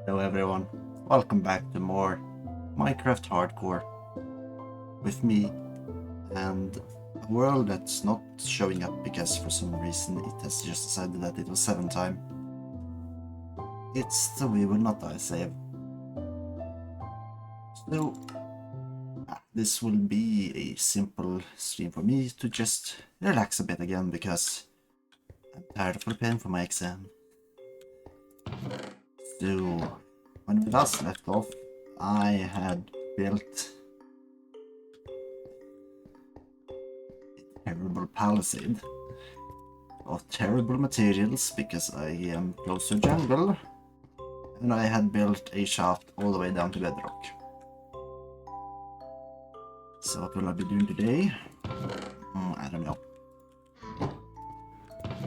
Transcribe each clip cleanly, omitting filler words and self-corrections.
Hello everyone, welcome back to more Minecraft Hardcore with me and a world that's not showing up because for some reason it has just decided that it was 7 time. It's the We Will Not Die save. So this will be a simple stream for me to just relax a bit again because I'm tired of preparing for my exam. So when we last left off, I had built a terrible palisade of terrible materials because I am close to jungle, and I had built a shaft all the way down to bedrock. So what will I be doing today? I don't know.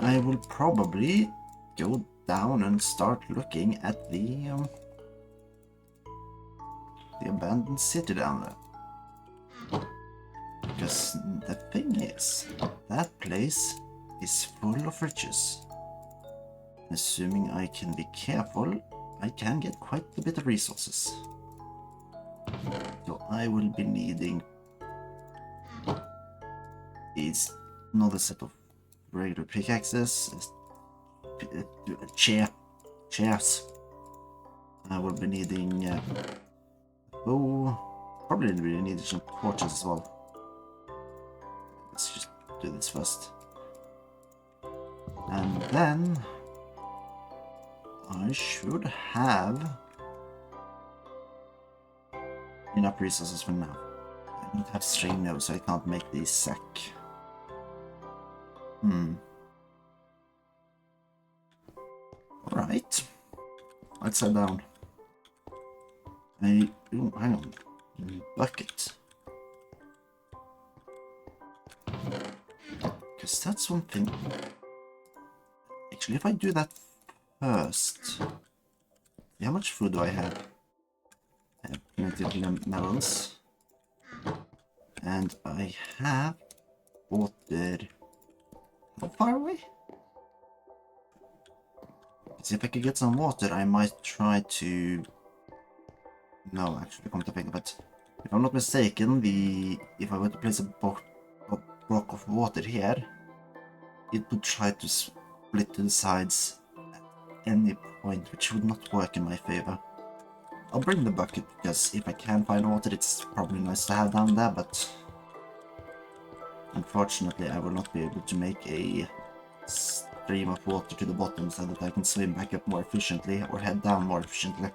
I will probably go down and start looking at the abandoned city down there. Because the thing is, that place is full of riches. Assuming I can be careful, I can get quite a bit of resources. So I will be needing another set of regular pickaxes, chairs. I will be needing probably really needing some torches as well. Let's just do this first. And then I should have enough resources for now. I don't have string now, so I can't make the sack. Alright. Let's head down. Hang on. Bucket. Because that's one thing. Actually, if I do that first... How much food do I have? I have plenty of melons. And I have water. How far away? See if I could get some water, I might try to... No, actually, come to think of it. If I'm not mistaken, if I were to place a block of water here, it would try to split to the sides at any point, which would not work in my favor. I'll bring the bucket, because if I can find water, it's probably nice to have down there, but... Unfortunately, I will not be able to make a stream of water to the bottom so that I can swim back up more efficiently, or head down more efficiently.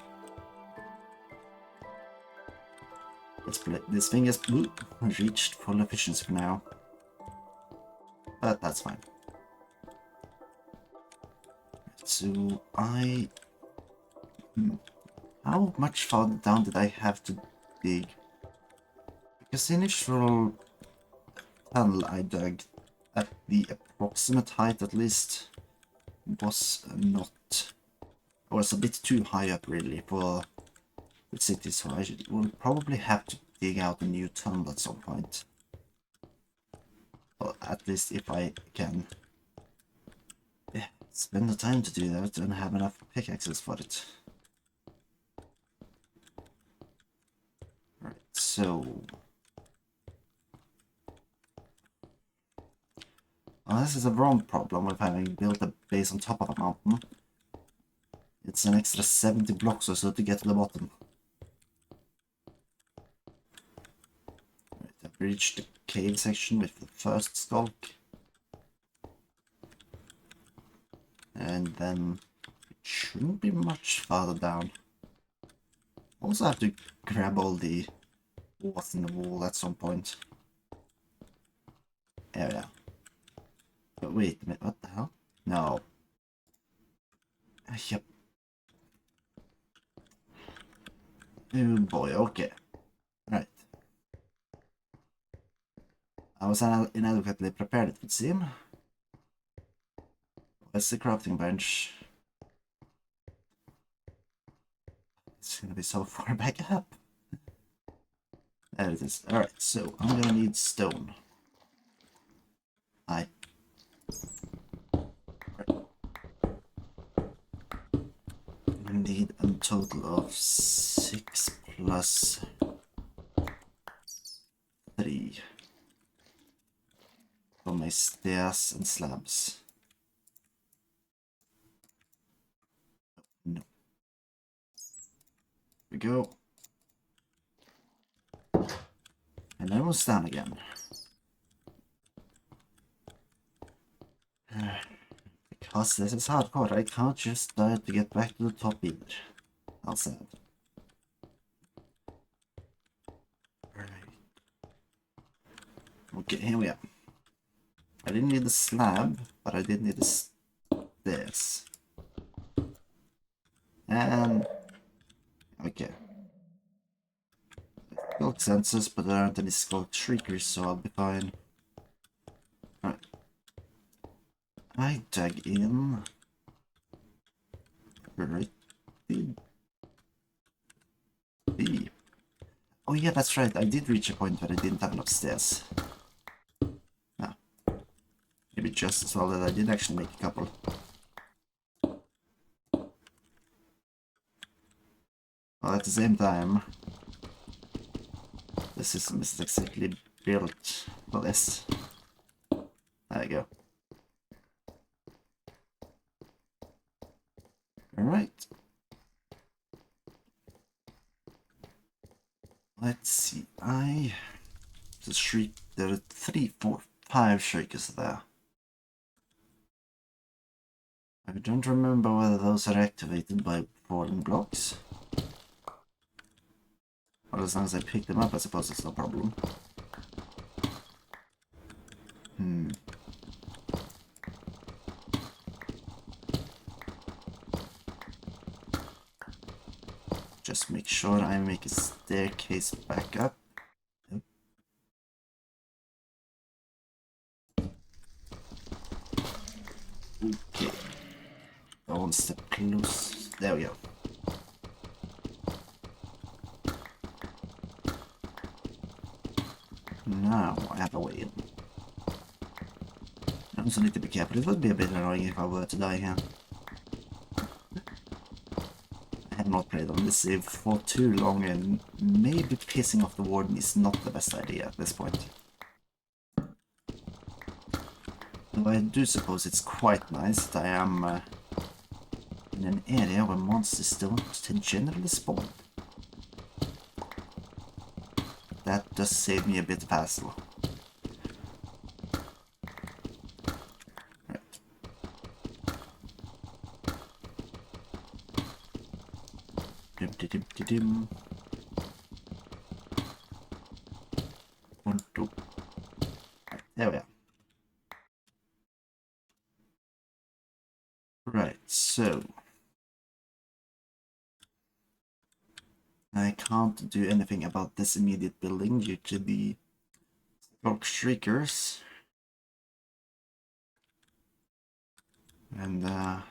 This thing has reached full efficiency for now. But that's fine. So how much farther down did I have to dig? Because the initial tunnel I dug, at the approximate height at least, was a bit too high up really for the city, so I will probably have to dig out a new tunnel at some point. Well, at least if I can spend the time to do that and have enough pickaxes for it. Right, so... Well, this is a wrong problem with having built a base on top of a mountain. It's an extra 70 blocks or so to get to the bottom. Right, I've reached the cave section with the first skulk. And then it shouldn't be much farther down. Also have to grab all the what's in the wall at some point. There we are. But wait a minute, what the hell? No. Yep. Oh boy, okay. Right. I was inadequately prepared, it would seem. Where's the crafting bench? It's gonna be so far back up. There it is. Alright, so I'm gonna need stone. I need a total of 6 plus 3 for my stairs and slabs. No. Here we go. And then we'll stand again. Because this is hardcore, I can't just die to get back to the top either. How sad. Right. Okay, here we are. I didn't need the slab, but I did need the stairs. And... okay. Skulk sensors, but there aren't any skulk shriekers, so I'll be fine. Alright. I dug in... right. B. Oh yeah, that's right, I did reach a point where I didn't have enough stairs. Ah. Maybe just as well that I did actually make a couple. Well, at the same time, the system is exactly built for this. There you go. Alright. Let's see, the shriek, there are 3, 4, 5 shriekers there. I don't remember whether those are activated by falling blocks. Or as long as I pick them up, I suppose it's no problem. Just make sure I make a staircase back up. Yep. Okay. One step close. There we go. Now I have a way in. I also need to be careful. It would be a bit annoying if I were to die here. I have not played on this save for too long, and maybe pissing off the warden is not the best idea at this point. Though I do suppose it's quite nice that I am in an area where monsters don't generally spawn. That does save me a bit of hassle. Right. Dim. 1, 2. Right, there we are. Right, so I can't do anything about this immediate building due to the Skulk Shriekers. And the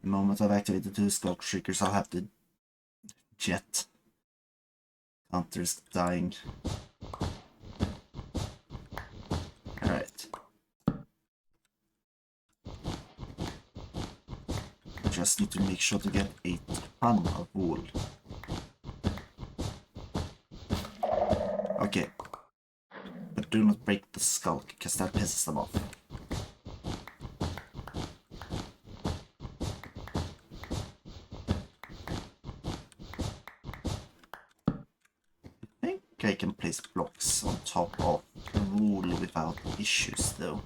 moment I've activated 2 Skulk Shriekers, I'll have to jet. Can't risk dying. Alright. Just need to make sure to get a ton of wool. Okay. But do not break the skulk, because that pisses them off. I think I can place blocks on top of the wool without issues, though.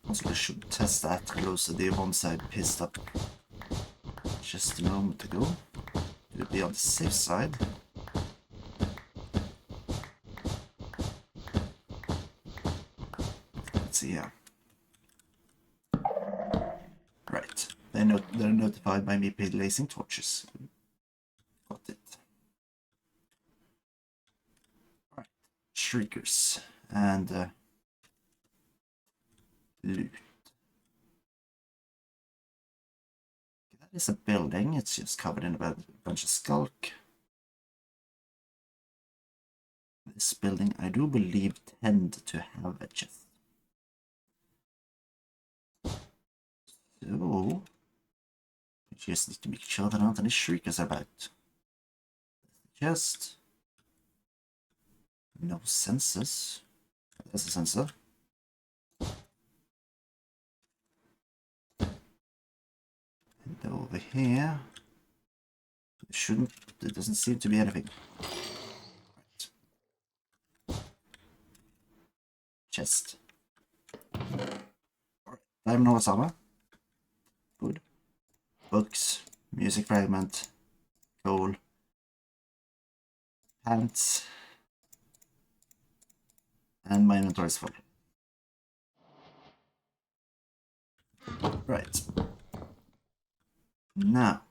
Also, I should test that closer. The ones I pissed up just a moment ago. To be on the safe side. Let's see here. Right. They're notified by me placing torches. Got it. Right. Shriekers. And loot. That is a building. It's just covered in a bunch of skulk. This building, I do believe, tend to have a chest. So, we just need to make sure there aren't any shriekers about. Just no sensors. There's a sensor. And over here, there doesn't seem to be anything. Right. Chest. Alright, Diamond Horse armor. Good. Books, music fragment, coal, pants, and my inventory is full. Right. Now,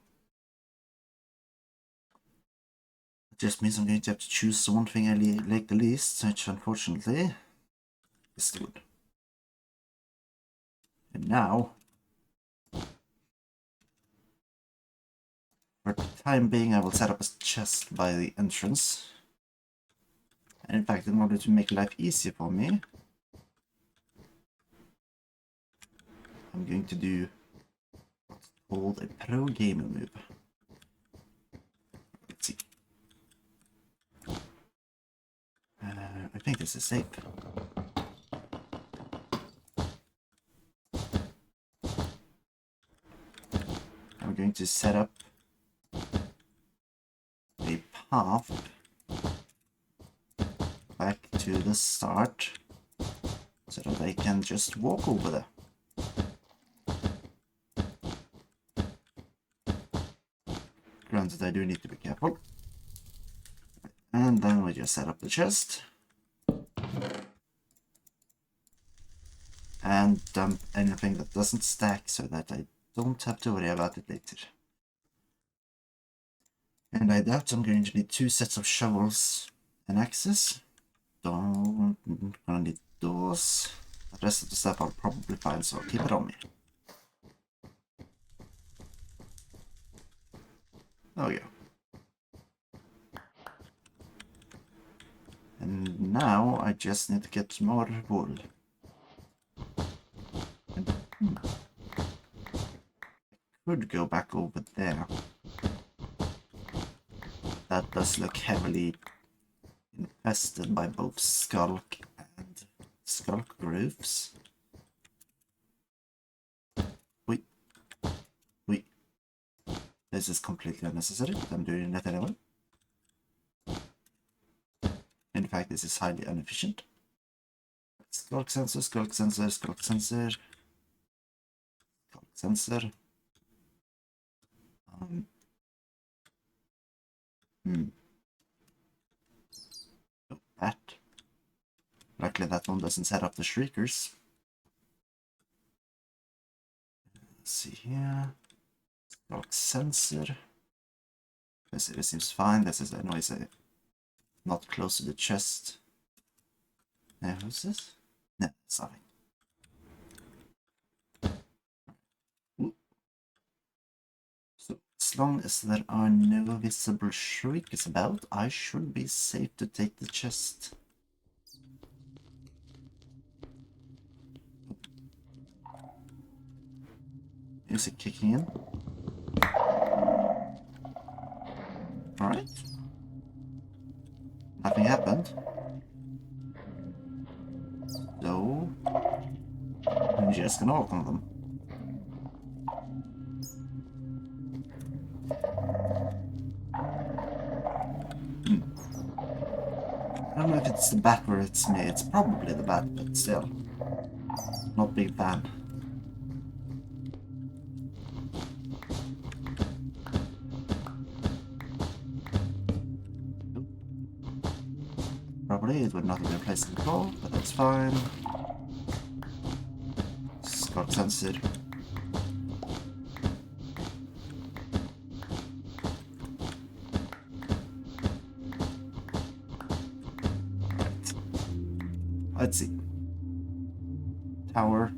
it just means I'm going to have to choose the one thing I like the least, which unfortunately is the wood. And now, for the time being, I will set up a chest by the entrance. And in fact, in order to make life easier for me, I'm going to do what's called a pro gamer move. Let's see. I think this is safe. I'm going to set up a path back to the start so that I can just walk over there. Granted, I do need to be careful. And then we just set up the chest. And dump anything that doesn't stack so that I don't have to worry about it later. And I doubt I'm going to need 2 sets of shovels and axes. Don't gonna need those. The rest of the stuff I'll probably find, so I'll keep it on me. There we go. And now I just need to get more wool. And, I could go back over there. That does look heavily infested by both skulk and skulk grooves. Wait. This is completely unnecessary, but I'm doing it anyway. In fact, this is highly inefficient. Skulk sensor, skulk sensor, skulk sensor. Skulk sensor. Oh, that. Luckily that one doesn't set up the shriekers. Let's see here. Skulk sensor. This seems fine. This is anyways not close to the chest. Now, who's this? No, sorry. So, as long as there are no visible shriekers about, I should be safe to take the chest. Music kicking in. Alright. Nothing happened. So, I'm just gonna open them. I don't know if it's the bat or it's me. It's probably the bat, but still. Not big fan. Probably it would not have been placed in the call, but that's fine. Skulk sensor. Right. Let's see. Tower.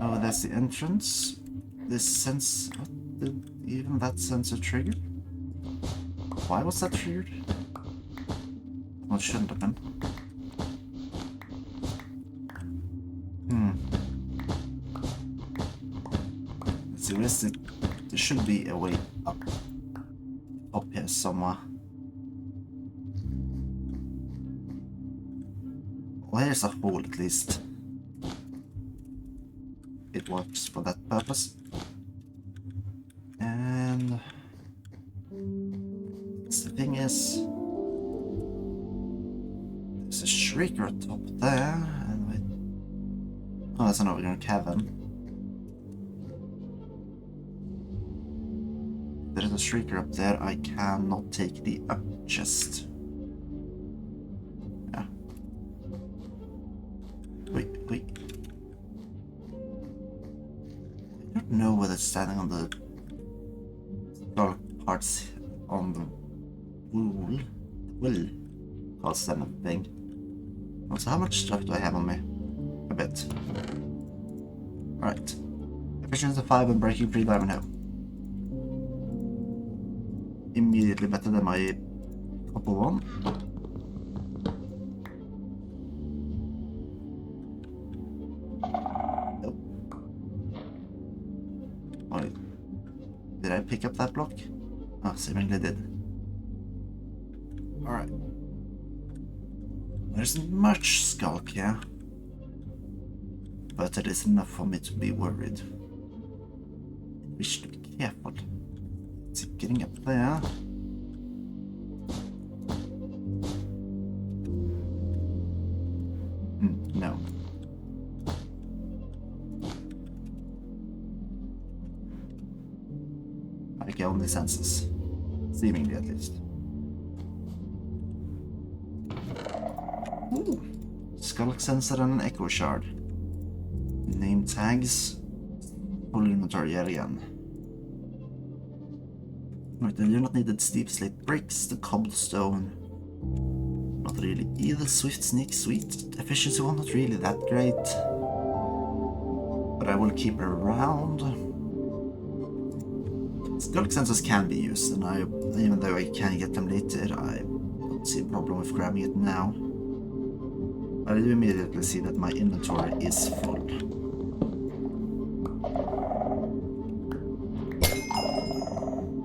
Oh, that's the entrance. This sense. What did even that sensor trigger? Why was that triggered? Well, it shouldn't have been. There should be a way up here somewhere. Well, here's a hole at least. It works for that purpose. And the thing is, there's a shrieker top there, and wait. Oh, that's an overgrown cavern. There is a shrieker up there. I cannot take the up chest. Yeah. Wait. I don't know whether it's standing on the dark parts on the wool. Calls them a thing. Also, how much stuff do I have on me? A bit. Alright. Efficiency 5 and breaking 3 diamond now. Immediately better than my copper one. Nope. Wait. Did I pick up that block? Oh, seemingly did. Alright. There isn't much skulk here, but it is enough for me to be worried. We should be careful. Is it getting up there? No. I can only senses. Seemingly at least. Ooh. Skulk sensor and an echo shard. Name tags. Full inventory yet again. Right, I do not need the steep slate bricks, the cobblestone. Not really either. Swift sneak, sweet. Efficiency 1, not really that great. But I will keep it around. Skulk sensors can be used, and even though I can get them later, I don't see a problem with grabbing it now. But I do immediately see that my inventory is full.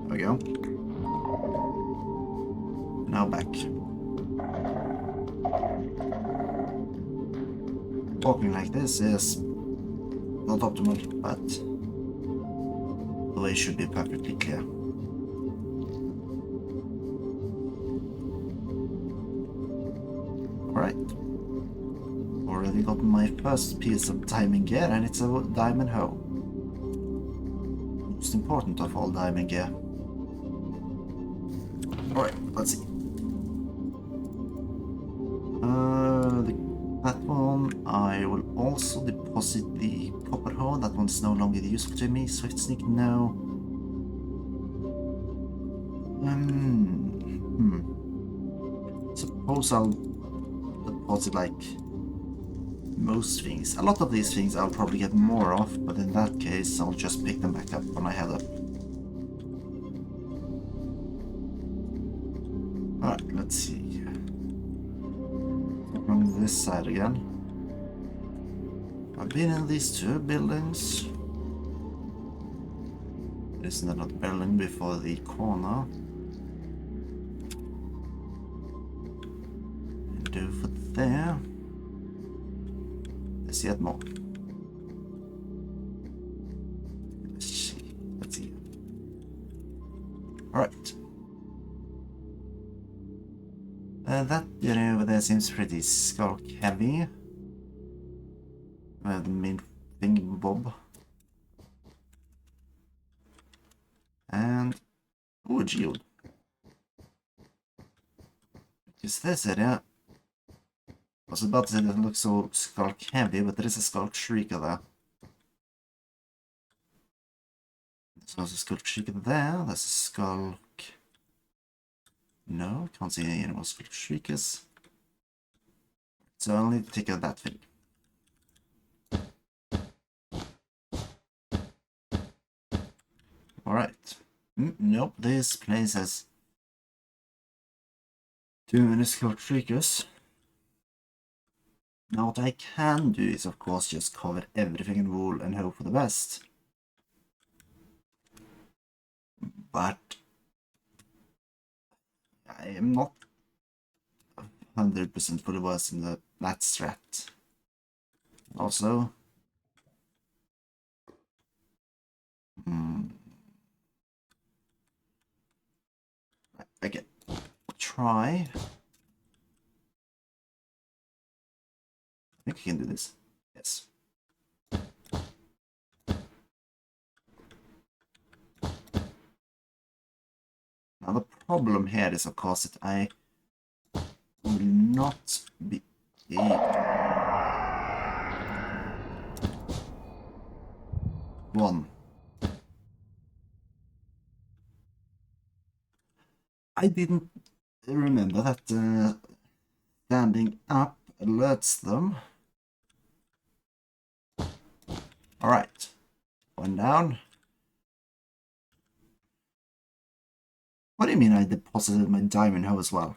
There we go. Now back. Walking like this is not optimal, but the way should be perfectly clear. Alright. Already got my first piece of diamond gear, and it's a diamond hoe. Most important of all diamond gear. Alright, let's see. That one, I will also deposit the copper hoe. That one's no longer useful to me. Swift sneak, no. Suppose I'll deposit like most things. A lot of these things I'll probably get more of, but in that case I'll just pick them back up when I head up. Alright, let's see. From this side again. I've been in these two buildings. Isn't there not building before the corner? And over there. There's yet more. Let's see. Alright. That area over there seems pretty skulk heavy. The main thing, Bob. And oh, a geode. Because this area, I was about to say it doesn't look so skulk heavy, but there is a skulk shrieker there. There's also a skulk shrieker there. There's a skulk. No, can't see any more skulk shriekers. So I'll need to take out that thing. Alright. Nope, this place has too many skulk shriekers. Now what I can do is of course just cover everything in wool and hope for the best. but I am not 100% fully versed in that strat. Also, okay, try. I think I can do this. Yes. Now the problem here is, of course, that I will not be one. I didn't remember that standing up alerts them. Alright. One down. What do you mean I deposited my diamond hoe as well?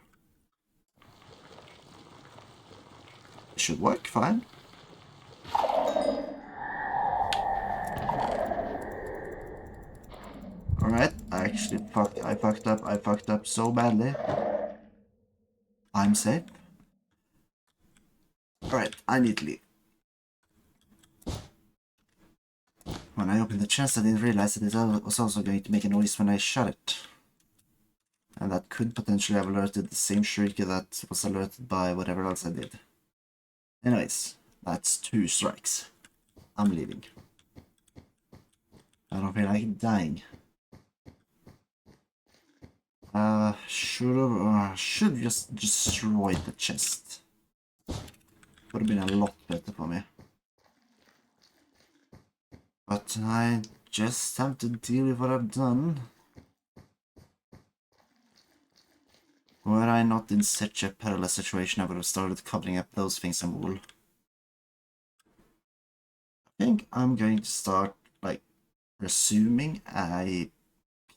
It should work fine. Alright, I fucked up so badly. I'm safe. Alright, I need to leave. When I opened the chest, I didn't realize that it was also going to make a noise when I shut it. And that could potentially have alerted the same shrieker that was alerted by whatever else I did. Anyways, that's 2 strikes. I'm leaving. I don't feel like dying. Should just destroy the chest. Would have been a lot better for me. But I just have to deal with what I've done. Were I not in such a perilous situation, I would have started covering up those things in wool. I think I'm going to start, like, assuming I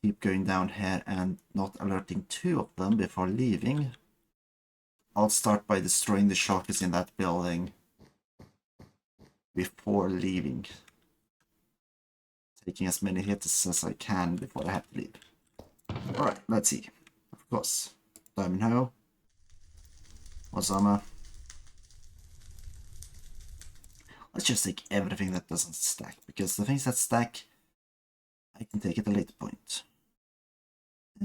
keep going down here and not alerting 2 of them before leaving. I'll start by destroying the shulkers in that building before leaving. Taking as many hits as I can before I have to leave. Alright, let's see. Of course. Diamond hoe. What's armor? Let's just take everything that doesn't stack, because the things that stack, I can take at a later point.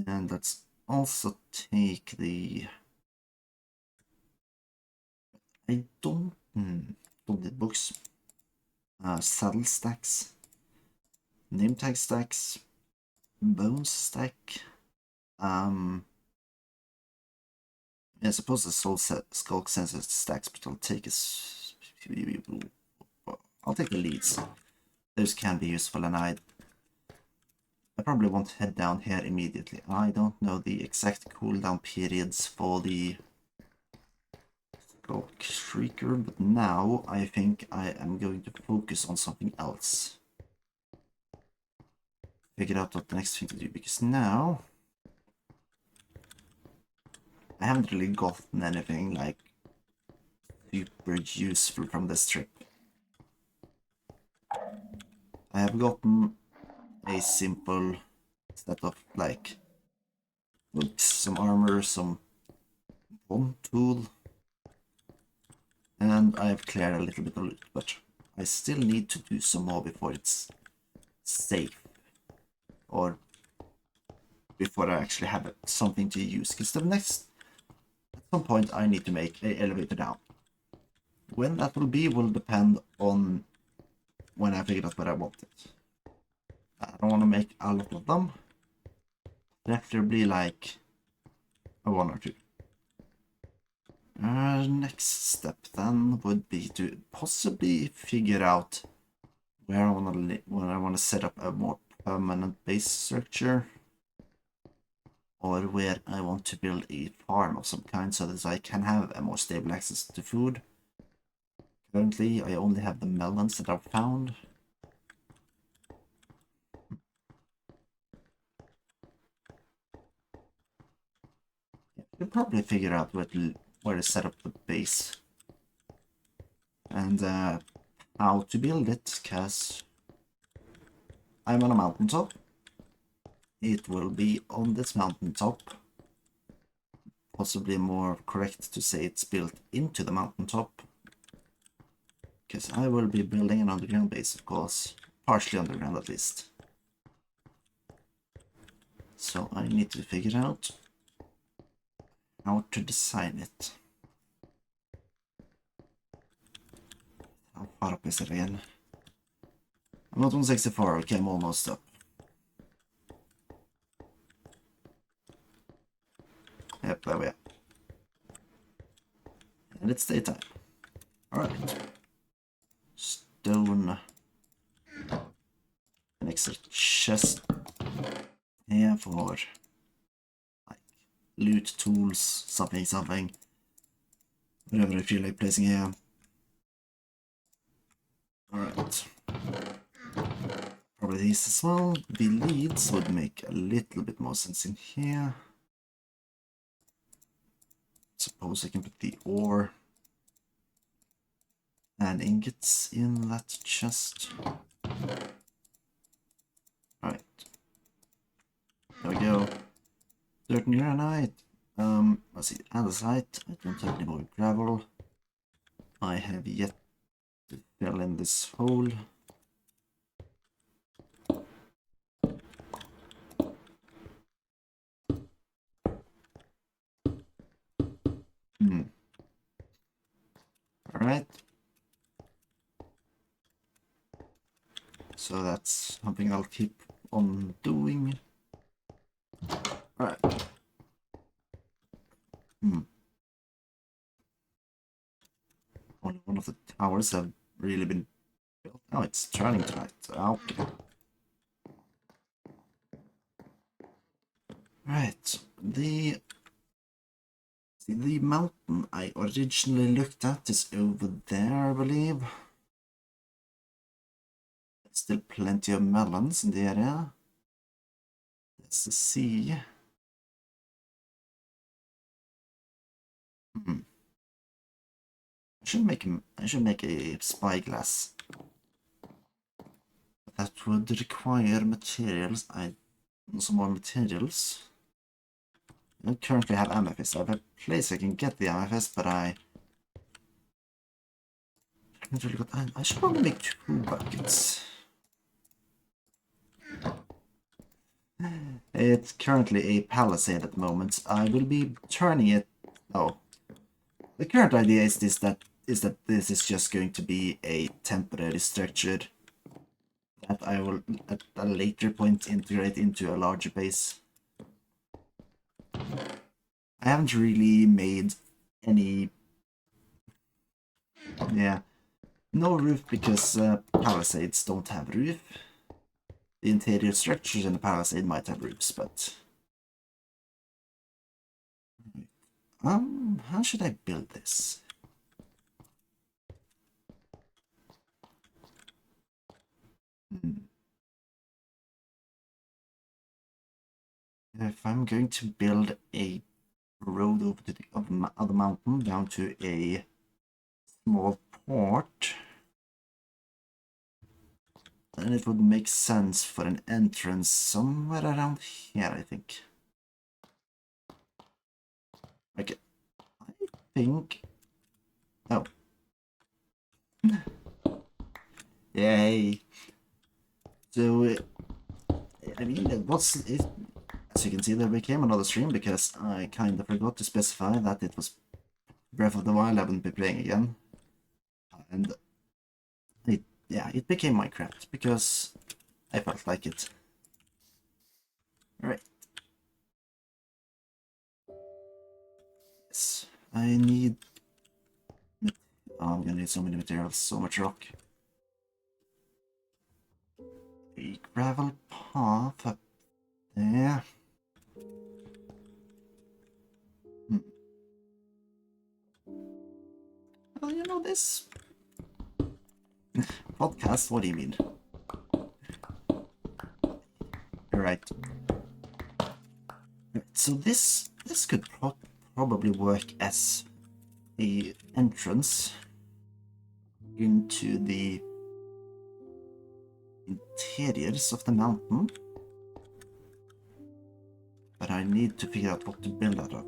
And let's also take the... I don't need books. Saddle stacks. Name tag stacks. Bones stack. I suppose the skulk sensor stacks, but I'll take I'll take the leads. Those can be useful, and I probably won't head down here immediately. I don't know the exact cooldown periods for the Skulk Shrieker, but now I think I am going to focus on something else. Figure out what the next thing to do, because now I haven't really gotten anything like super useful from this trip. I have gotten a simple set of like books, some armor, some bomb tool, and I have cleared a little bit of loot, but I still need to do some more before it's safe, or before I actually have something to use, because the next, at some point I need to make an elevator down. When that will be will depend on when I figure out what I want it. I don't want to make a lot of them. Preferably like a 1 or 2. Next step then would be to possibly figure out where I want to set up a more permanent base structure, or where I want to build a farm of some kind so that I can have a more stable access to food. Currently, I only have the melons that I've found. Should probably figure out where to set up the base and how to build it, because I'm on a mountaintop it will be on this mountaintop. Possibly more correct to say it's built into the mountaintop. Because I will be building an underground base, of course. Partially underground at least. So I need to figure out how to design it. How far up is it again? I'm not on 64, okay, I'm almost up. Yep, there we are. And it's daytime. Alright. Stone. An extra chest. Here for like loot tools, something. Whatever I feel like placing here. Alright. Probably these as well. The leads would make a little bit more sense in here. Suppose I can put the ore and ingots in that chest. Alright. There we go. Dirt and granite. Let's see, andesite. I don't have any more gravel. I have yet to fill in this hole. Alright. So that's something I'll keep on doing. Alright. Only one of the towers have really been built. Oh, it's turning tonight. Okay. Right. The mountain I originally looked at is over there, I believe. There's still plenty of melons in the area. There's the sea. I should make a spyglass. But that would require materials. Some more materials. I don't currently have amethyst. I have a place I can get the amethyst, but I haven't really got. I should probably make 2 buckets. It's currently a palisade at the moment. I will be turning it. Oh, the current idea is that this is just going to be a temporary structure that I will at a later point integrate into a larger base. I haven't really made any. Yeah, no roof because palisades don't have roof. The interior structures in the palisade might have roofs, but how should I build this? If I'm going to build a road over to the mountain down to a small port, then it would make sense for an entrance somewhere around here, I think. Okay, I think. Oh. Yay. So, I mean, as you can see, there became another stream because I kind of forgot to specify that it was Breath of the Wild I wouldn't be playing again. And it became Minecraft because I felt like it. Alright. Yes, I need. Oh, I'm gonna need so many materials, so much rock. A gravel path up there. Well, you know this podcast. What do you mean? Right. So this could probably work as a entrance into the interiors of the mountain. need to figure out what to build out of.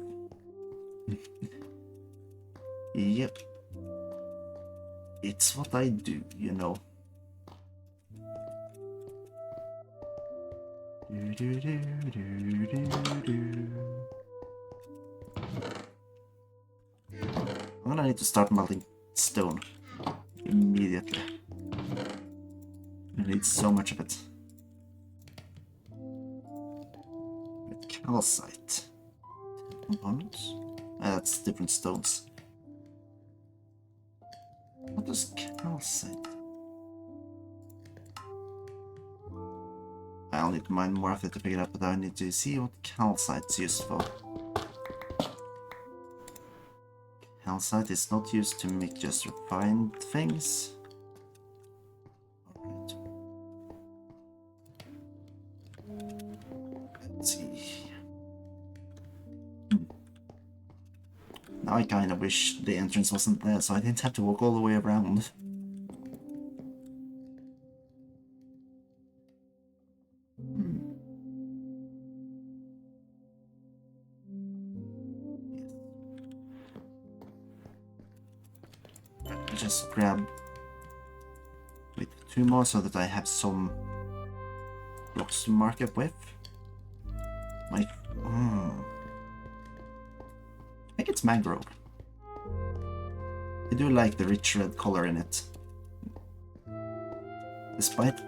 Yep. It's what I do, you know. I'm gonna need to start melting stone immediately. I need so much of it. With calcite. Components? That's different stones. What is calcite? I'll need to mine more of it to figure out, but I need to see what calcite's used for. Calcite is not used to make just refined things. Alright. Let's see. Now I kinda wish the entrance wasn't there, so I didn't have to walk all the way around. Just grab with 2 more so that I have some blocks to mark it with. I think it's mangrove. I do like the rich red color in it. Despite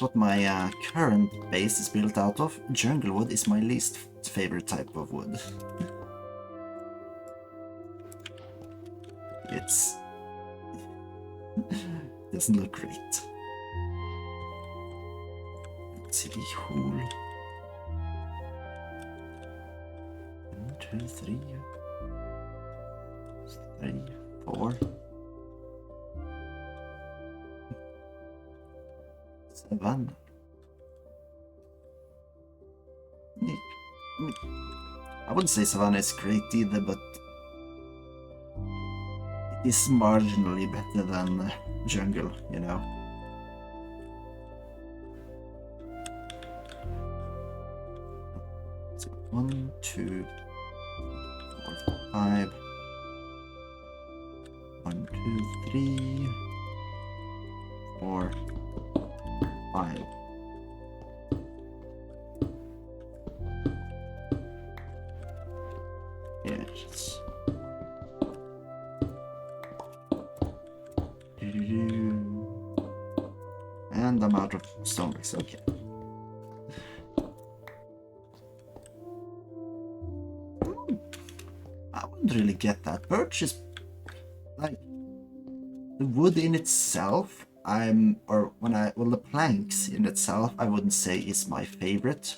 what my current base is built out of, jungle wood is my least favorite type of wood. It's doesn't look great. Let's see the hole. 1, 2, 3, 4, 7. I wouldn't say Savannah is great either, but it is marginally better than jungle, you know. So 1, 2, 4, 5. 1, 2, 3, 4, 5. Yes. And I'm out of stone bricks, okay. I wouldn't really get that. Birch is like the wood in itself. The planks in itself, I wouldn't say is my favorite.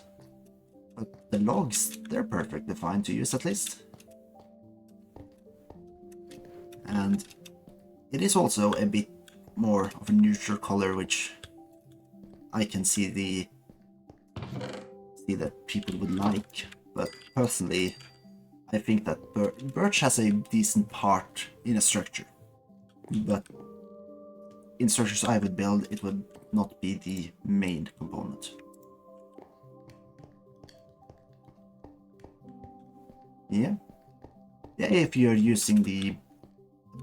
But the logs, they're perfectly fine to use at least. And it is also a bit more of a neutral color, which I can see that people would like. But personally, I think that birch has a decent part in a structure. But in structures I would build, it would not be the main component. Yeah. Yeah, if you're using the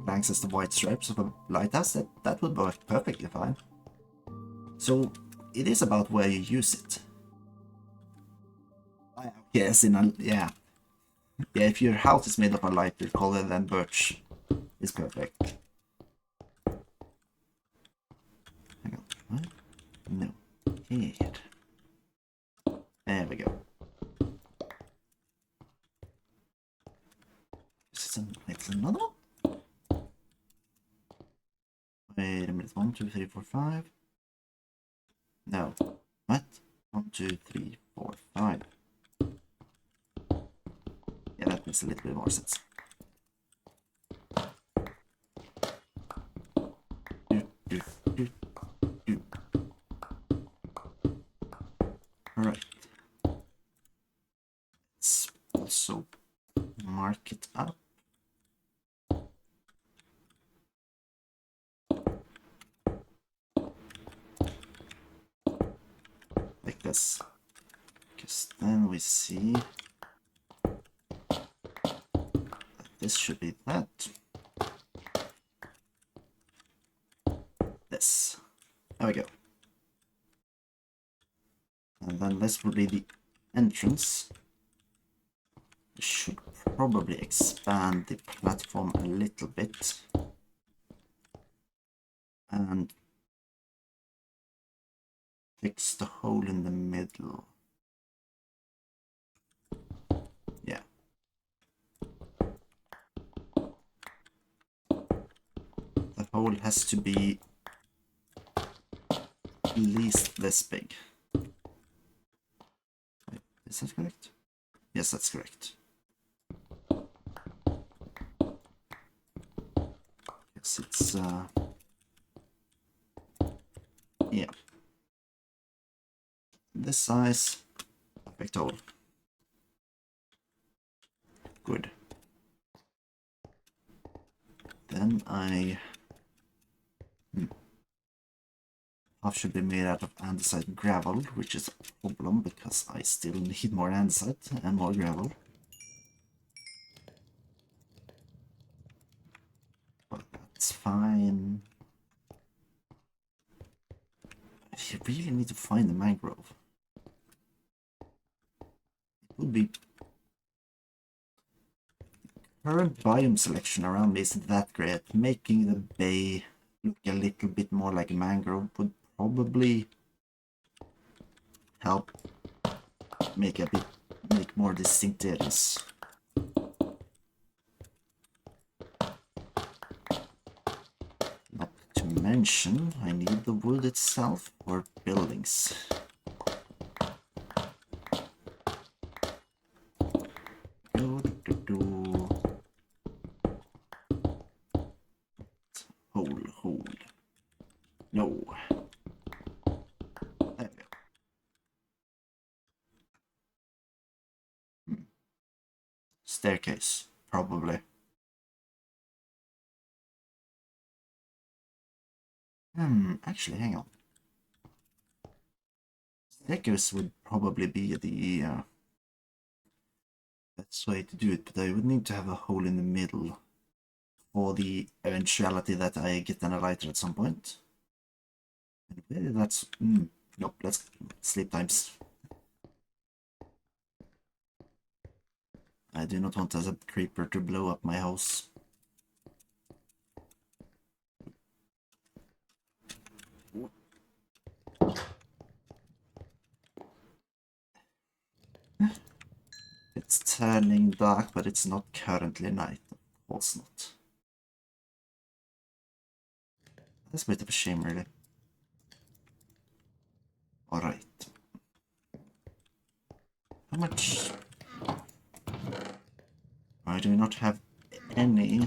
planks as the white stripes of a lighthouse, that would work perfectly fine. So it is about where you use it. Yes, yeah. Yeah, if your house is made of a lighter color, then birch is perfect. Hang on, what? No. Here. There we go. It's another one? Wait a minute, 1, 2, 3, 4, 5. No. What? 1, 2, 3, 4, 5. Yeah, that makes a little bit more sense. Alright. Let's also mark it up. Like this. Because then we see that this should be that. This. There we go. And then this will be the entrance. We should probably expand the platform a little bit. And fix the hole in the middle. Yeah. The hole has to be at least this big. Wait, is that correct? Yes, that's correct. Yes, it's yeah. This size, perfect hole. Good. Then half should be made out of andesite gravel, which is a problem because I still need more andesite and more gravel. But that's fine. You really need to find the mangrove. It would be... Current biome selection around me isn't that great. Making the bay look a little bit more like a mangrove would probably help make more distinct areas. Not to mention, I need the wood itself for buildings. Hole. No. There we go. Staircase, probably. Actually, hang on. Staircase would probably be the best way to do it, but I would need to have a hole in the middle for the eventuality that I get an elytra at some point. And whether that's... nope, let's sleep times. I do not want as a creeper to blow up my house. It's turning dark, but it's not currently night. Of course not. That's a bit of a shame, really. Alright. How much... I do not have any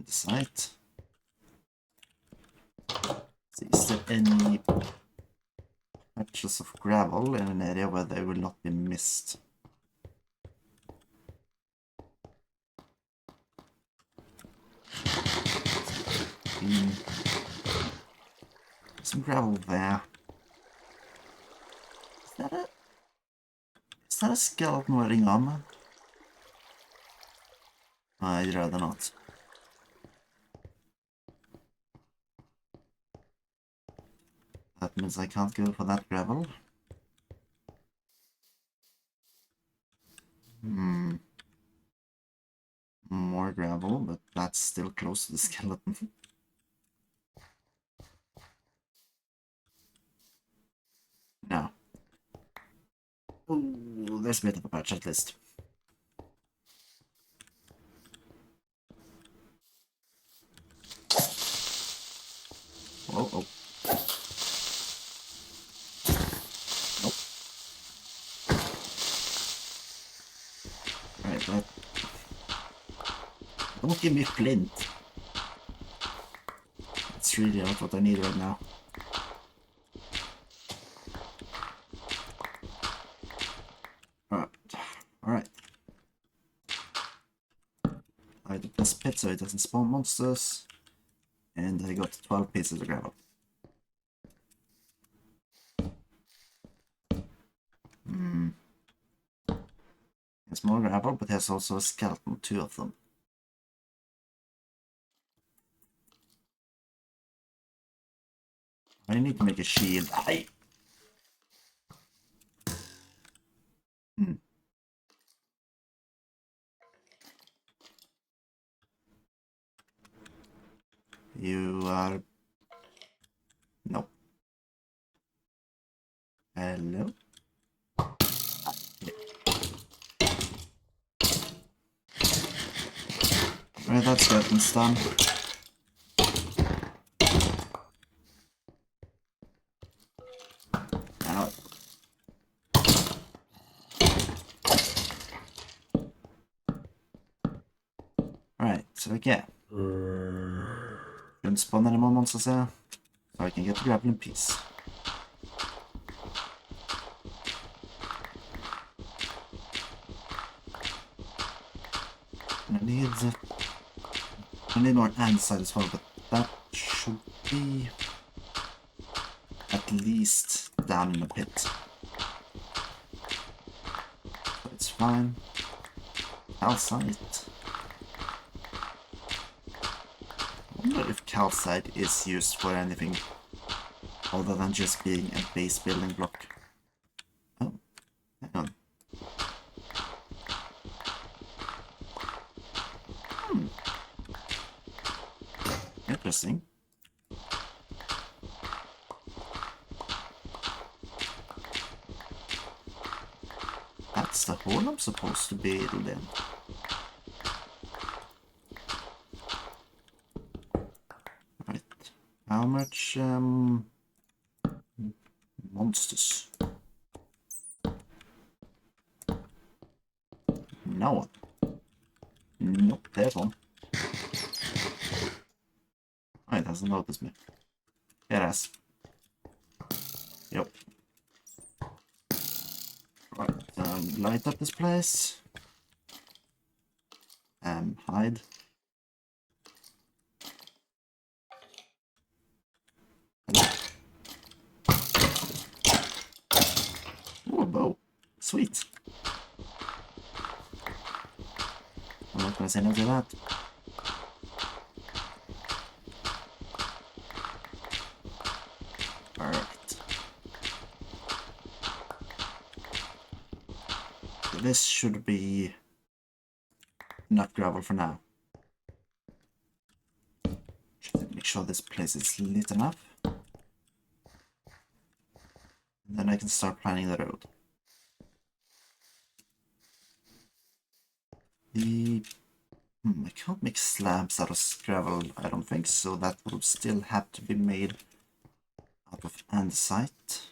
andesite. Is there any patches of gravel in an area where they will not be missed? Some gravel there. Is that a skeleton wearing armor? I'd rather not. That means I can't go for that gravel. More gravel, but that's still close to the skeleton. No. Oh, there's a bit of a patch at least. Oh. Nope. Right. Don't give me flint. That's really not what I need right now. Alright. I did this pit so it doesn't spawn monsters. And I got 12 pieces of gravel. There's more gravel, but there's also a skeleton, 2 of them. I need to make a shield. Aye. You are... Nope. Hello? Right, that's skeleton's done. Now... Right, så okay. Shouldn't spawn any more monsters here, so I can get the gravel in peace. I need more andesite as well, but that should be at least down in the pit. But it's fine. Calcite. I wonder if calcite is used for anything other than just being a base building block. Oh, hang on. Interesting. That's the hole I'm supposed to build in. Right. How much monsters? No one. Nope, there's one. Oh, it hasn't noticed me. It has. Yep. Right, light up this place. Hide. Ooh, a bow. Sweet. I'm not gonna say no to that. Perfect. This should be enough gravel for now. Just make sure this place is lit enough. And then I can start planning the road. I can't make slabs out of gravel, I don't think, so that would still have to be made out of andesite.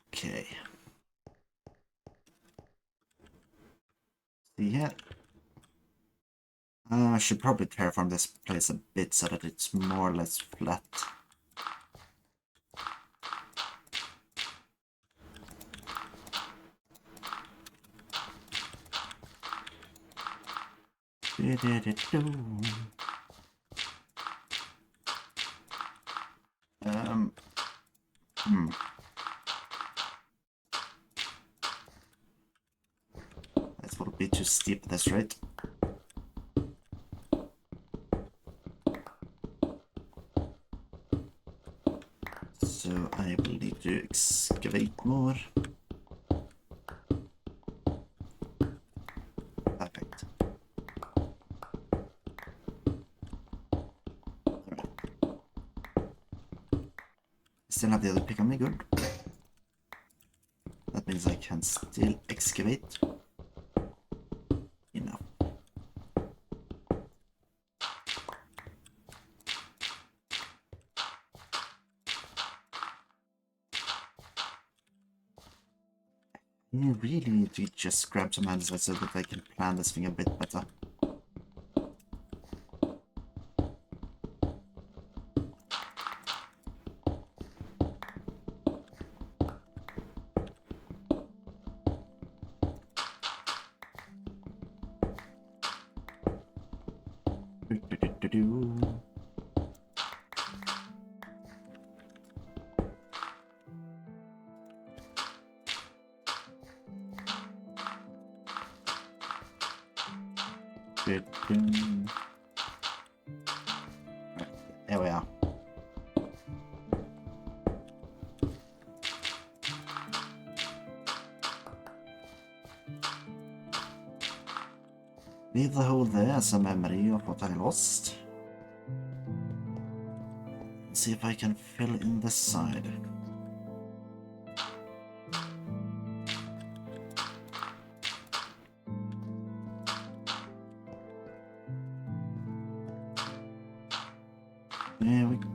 Okay. See here. I should probably terraform this place a bit so that it's more or less flat. That will be too steep, that's right. So I will need to excavate more. Perfect. Alright. Still have the other pick on me, good. That means I can still excavate. Enough. I really need to just grab some andesite so that I can plan this thing a bit better. There we are. Leave the hole there as a memory of what I lost. See if I can fill in this side. There we go.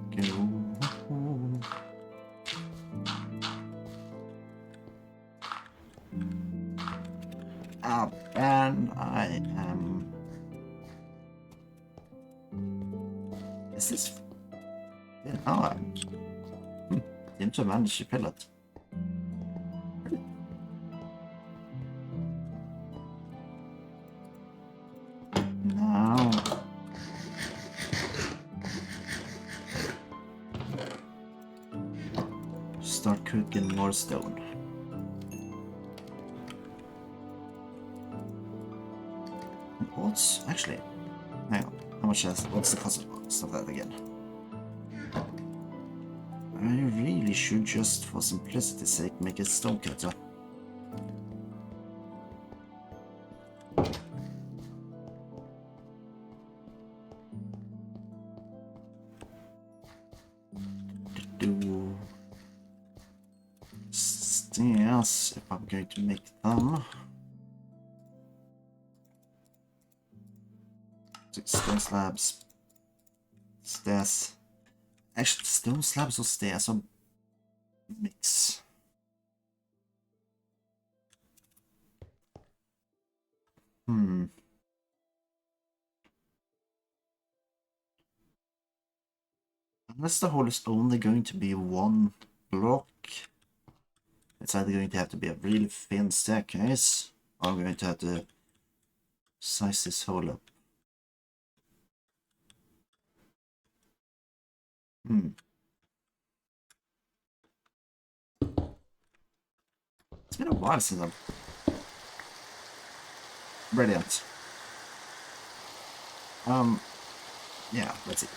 Up, and I am. Is this? Yeah, oh, seem to manage to fill it. Now. Start cooking more stone. What's actually? Hang on. How much is? What's the cost of that again? I really should just, for simplicity's sake, make a stone cutter. Do stairs if I'm going to make them. Stone slabs. Stairs. Actually, stone slabs or stairs are mix. Unless the hole is only going to be one block, it's either going to have to be a really thin staircase, or I'm going to have to size this hole up. It's been a while since I've... Brilliant. Yeah, let's see.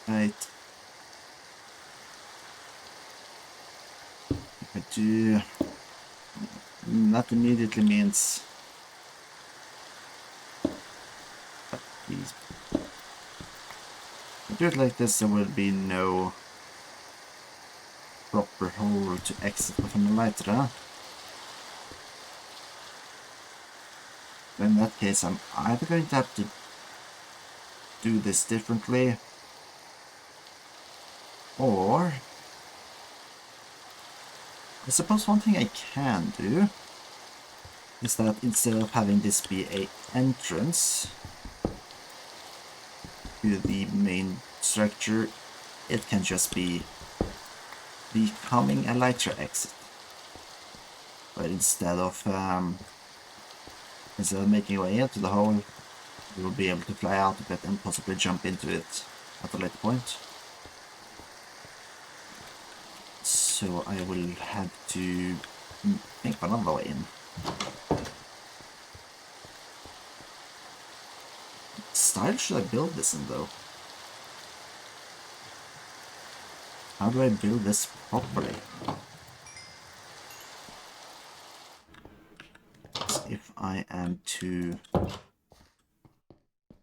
Right. If I do... That immediately means... Please. If I do it like this, there will be no proper hole to exit from the elytra. In that case, I'm either going to have to do this differently, or I suppose one thing I can do is that instead of having this be an entrance to the main structure, it can just be becoming a elytra exit. But instead of making your way into the hole, you will be able to fly out of it and possibly jump into it at a later point. So I will have to think of another way in. What style should I build this in though? How do I build this properly? If I am to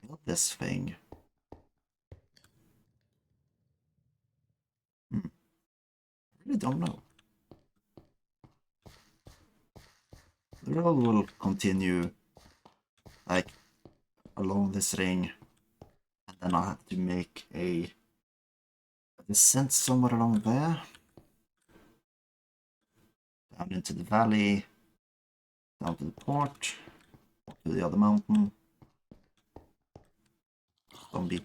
build this thing, I really don't know. The road will continue like along this ring, and then I'll have to make a descent somewhere along there, down into the valley, down to the port, to the other mountain. Zombie.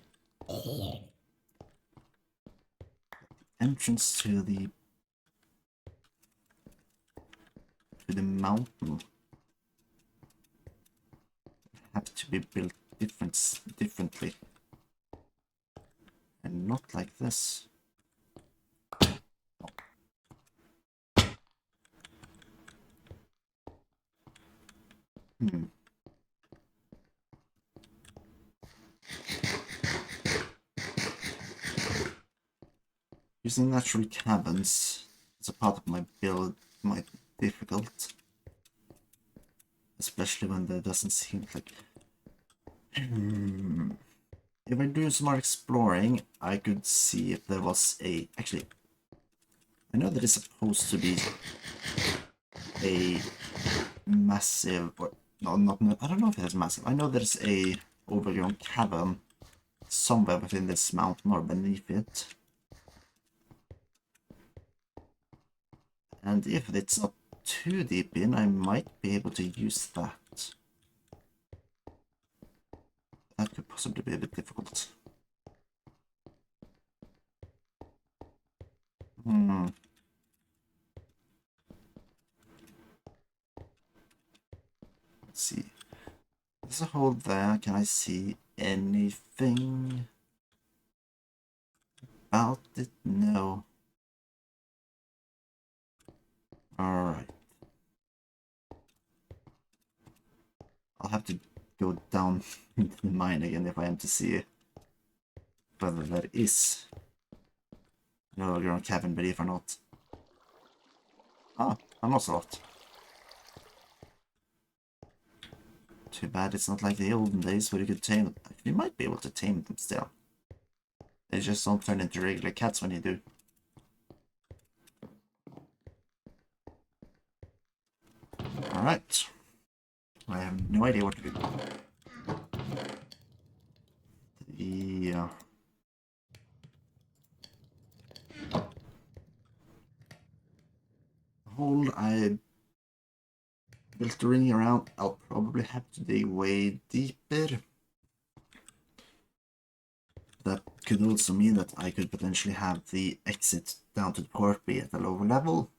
Entrance to the mountain have to be built differently, and not like this. Hmm. Using natural cabins as a part of my build might be difficult. Especially when there doesn't seem like... If I do some more exploring, I could see if there was a... Actually, I know there is supposed to be a massive... Or, no, not... I don't know if it's massive. I know there's a overgrown cavern somewhere within this mountain or beneath it. And if it's not too deep in, I might be able to use that. That could possibly be a bit difficult. Hmm. Let's see. There's a hole there. Can I see anything about it? No. Alright. I'll have to go down into the mine again if I am to see whether there is an underground cabin beneath or not. Ah, an ocelot. Too bad it's not like the olden days where you could tame them. You might be able to tame them still. They just don't turn into regular cats when you do. Alright. I have no idea what to do. The hole I built the ring around, I'll probably have to dig way deeper. That could also mean that I could potentially have the exit down to the port be at a lower level.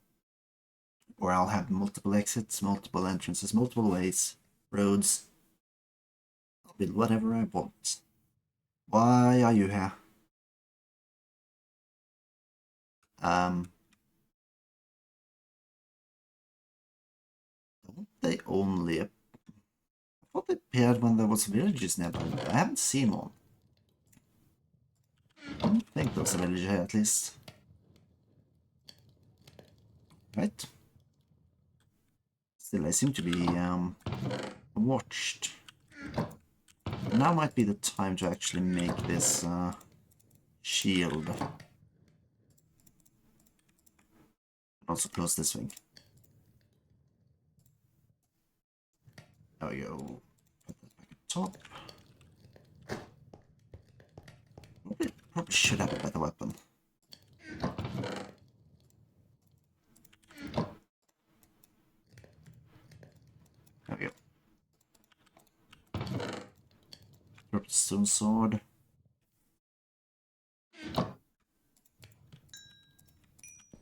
Or I'll have multiple exits, multiple entrances, multiple ways, roads. I'll build whatever I want. Why are you here? Don't they only... I thought they appeared when there was villages nearby. I haven't seen one. I don't think there's a village here, at least. Right. Still, I seem to be watched. Now might be the time to actually make this shield. Also close this thing. There we go. Put that back at top. Probably should have a better weapon. There we go. Drop the stone sword.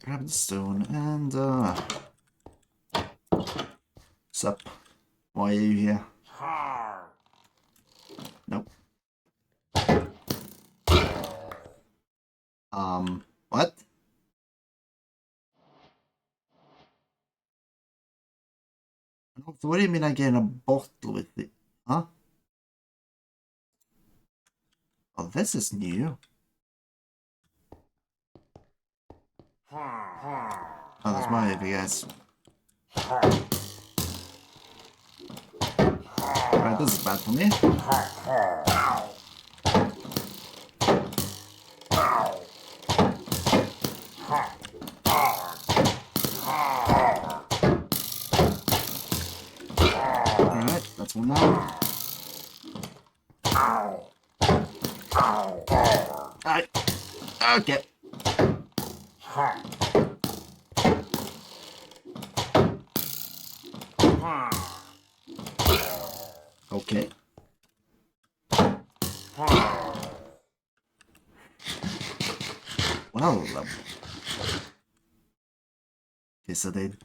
Grab the stone and sup? Why are you here? Nope. What? So what do you mean I get a bottle with it? Huh? Oh, this is new. Oh, that's my heavy, guys. Alright, this is bad for me. Alright, that's one now. Alright. Okay. Okay. Well, yes, I did.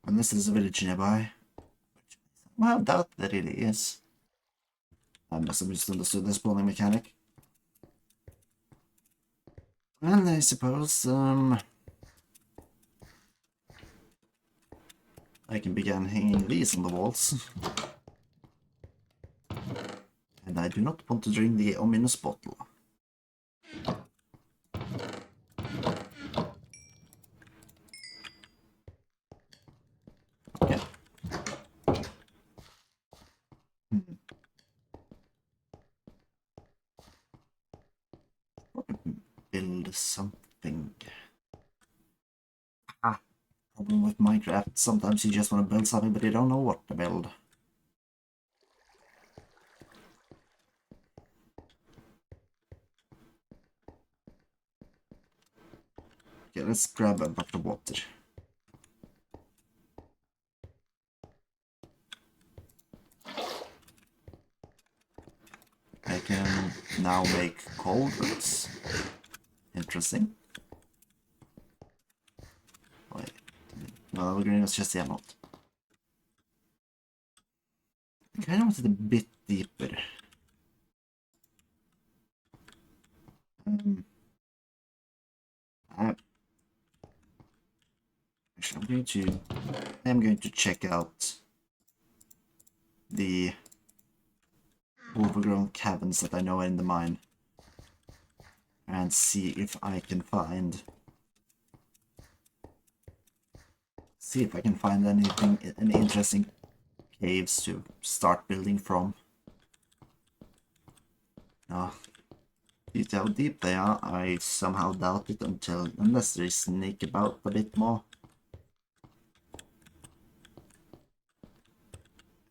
Unless there's a village nearby. Well, I doubt there really is. I must have misunderstood the spawning mechanic. And I suppose, I can begin hanging these on the walls. And I do not want to drink the ominous bottle. Okay. Build something. Problem with Minecraft, sometimes you just want to build something but you don't know what to build. Okay, let's grab a bucket of water. I can now make cauldrons. Interesting. Wait. No, we're going to just see not. I kind of want it a bit deeper. Actually, I'm going to check out the overgrown cabins that I know are in the mine and see if I can find anything, any interesting caves to start building from. Due to how deep they are, I somehow doubt it unless they sneak about a bit more.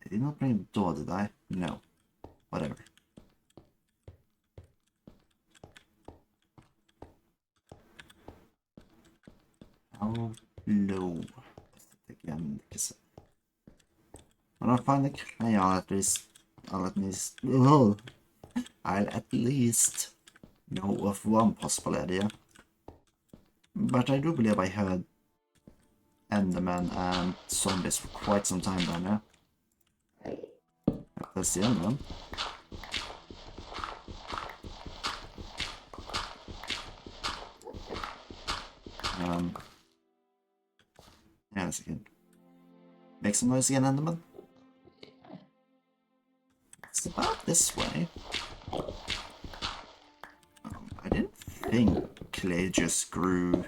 I did not bring a door, did I? No. Whatever. How low? Again, because when I find the clay, I'll at least know of one possible idea. But I do believe I heard Enderman and zombies for quite some time down there. That's the end one. Yeah, a second. Make some noise again, Enderman. It's about this way. I didn't think clay just grew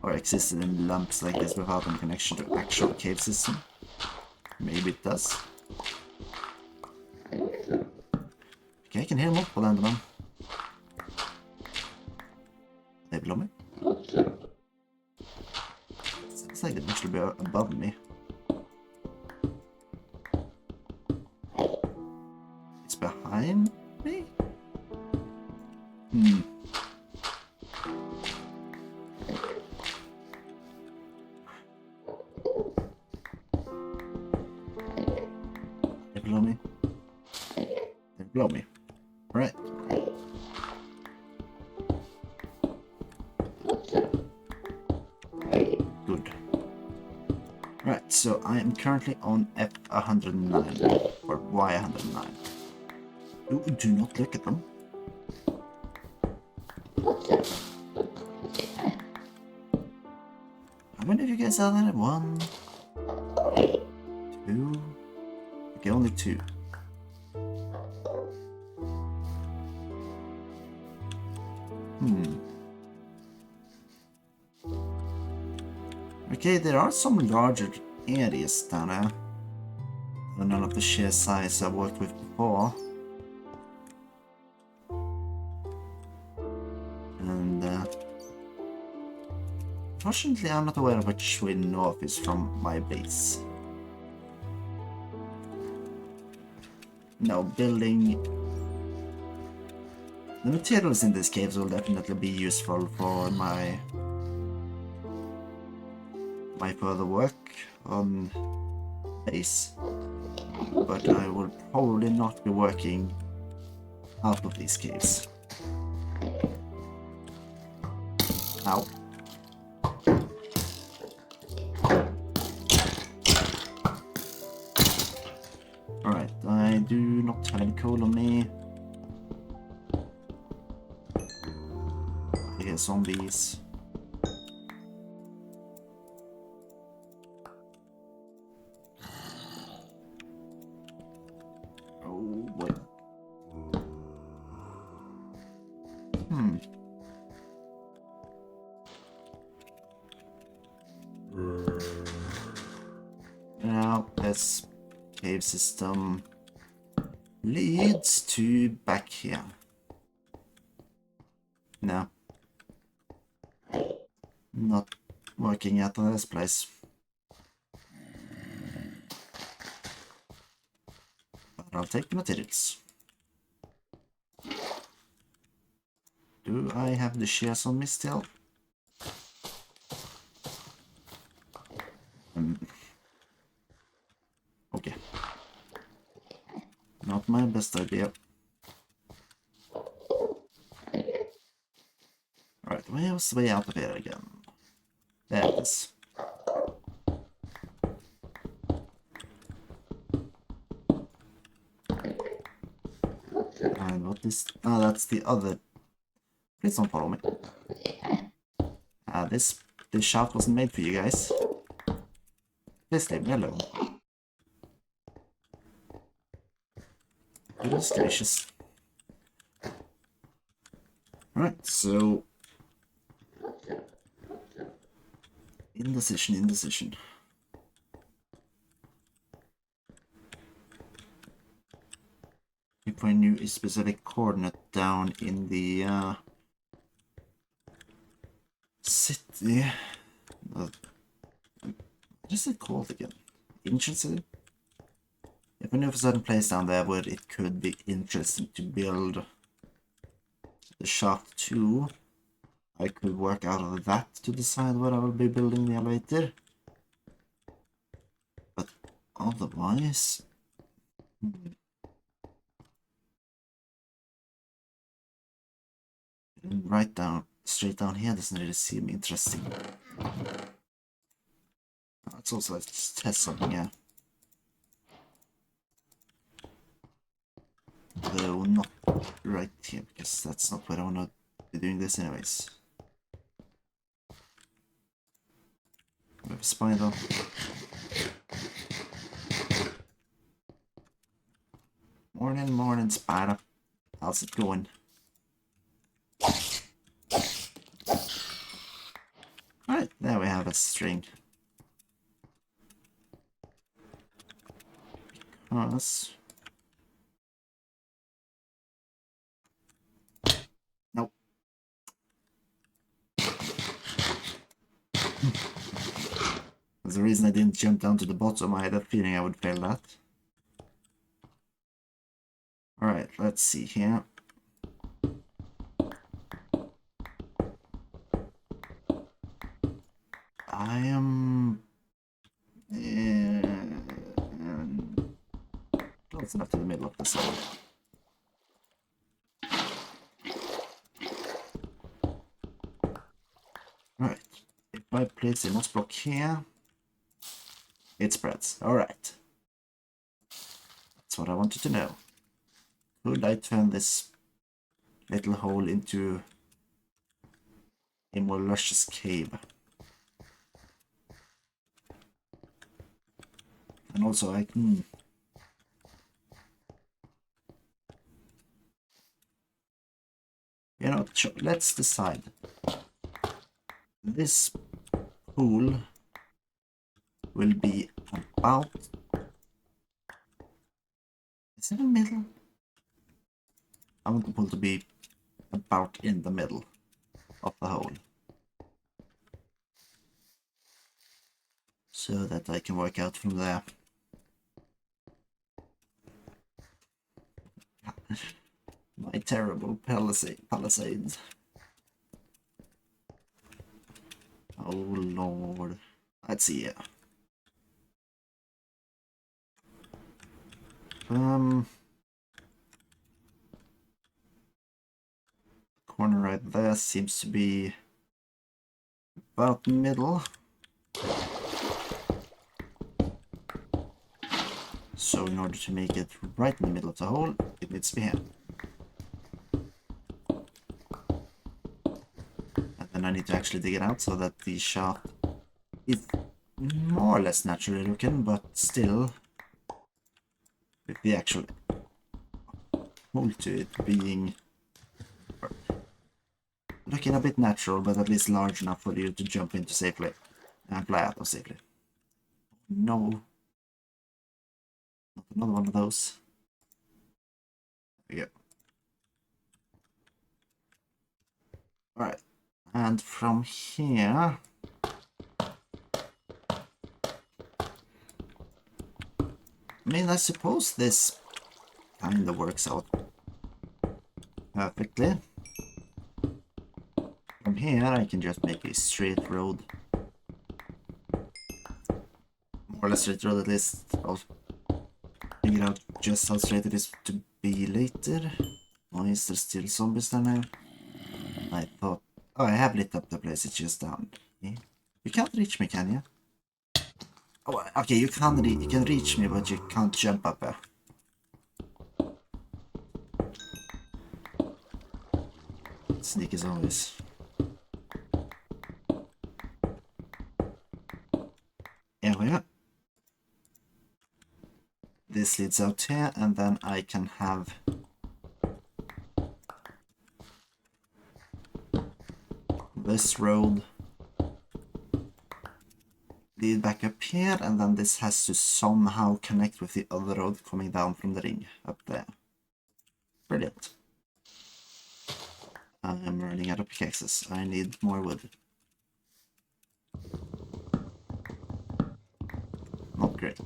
or existed in lumps like this without any connection to actual cave system. Maybe it does. Okay, I can hear multiple Endermen. Are they below me? Sounds like they'd actually be above me. It's behind me? They're below me. They're below me. Right. Good. Right, so I am currently on F109, or Y109. Ooh, do not look at them. How many of you guys are there? 1, 2. Okay, only 2. Okay, there are some larger areas down there. But none of the sheer size I worked with before. And fortunately I'm not aware of which way north is from my base. No, building... The materials in these caves will definitely be useful for my further work on base, but I will probably not be working out of these caves. Ow. Alright, I do not have any coal on me. I hear zombies. this cave system leads to back here. No. Not working out of this place. But I'll take the materials. Do I have the shears on me still? Okay. Not my best idea. Alright, where's the way out of here again? There it is. And what is... Oh, that's the other... Please don't follow me. This shaft wasn't made for you guys. Please leave me alone. Goodness gracious. Alright, so... Indecision. If I knew a specific coordinate down in the city... what is it called again? Ancient city? If I knew of a certain place down there where it could be interesting to build the shaft to, I could work out of that to decide where I will be building the elevator. But otherwise... Right down, straight down here doesn't really seem interesting. Let's also test something here. Though not right here, because that's not where I want to be doing this anyways. We have a spider. Morning, spider. How's it going? Alright, there we have a string. Because... Nope. That's the reason I didn't jump down to the bottom. I had a feeling I would fail that. Alright, let's see here. I am... close enough to the middle of the cell. Alright, if I place a moss block here, it spreads. Alright. That's what I wanted to know. Could I turn this little hole into a more luscious cave? And also I can... You know, let's decide. This pool will be about... Is it in the middle? I want the pool to be about in the middle of the hole. So that I can work out from there. My terrible palisades. Oh lord. Let's see it. Corner right there seems to be about middle. So in order to make it right in the middle of the hole, it needs to be here. And then I need to actually dig it out so that the shaft is more or less naturally looking, but still with the actual hole to it being looking a bit natural, but at least large enough for you to jump into safely and fly out of safely. No. Another one of those. There we go. Alright. And from here... I mean, I suppose this kind of works out perfectly. From here, I can just make a straight road. More or less straight road, at least. I'll figure out just how straight it is to be later. Why is there still zombies down there? I thought... Oh, I have lit up the place, it's just down. Okay. You can't reach me, can you? Oh, okay, you can reach me, but you can't jump up there. Sneaky zombies. Here we are. This leads out here, and then I can have this road lead back up here, and then this has to somehow connect with the other road coming down from the ring up there. Brilliant. I'm running out of pickaxes. I need more wood. Not great.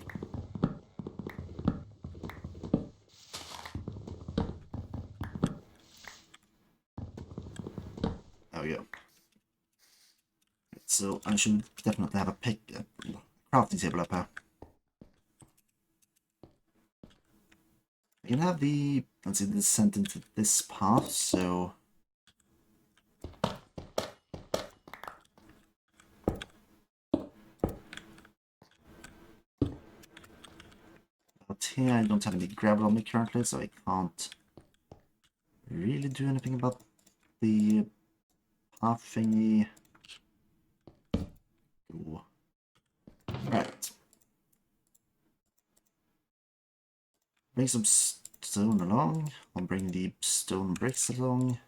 There we go. So I should definitely have a crafting table up here. I can have the, let's see, this sent into this path, so... Out here I don't have any gravel on me currently, so I can't really do anything about the path thingy. Ooh. Right. Bring some stone along. I'll bring the stone bricks along.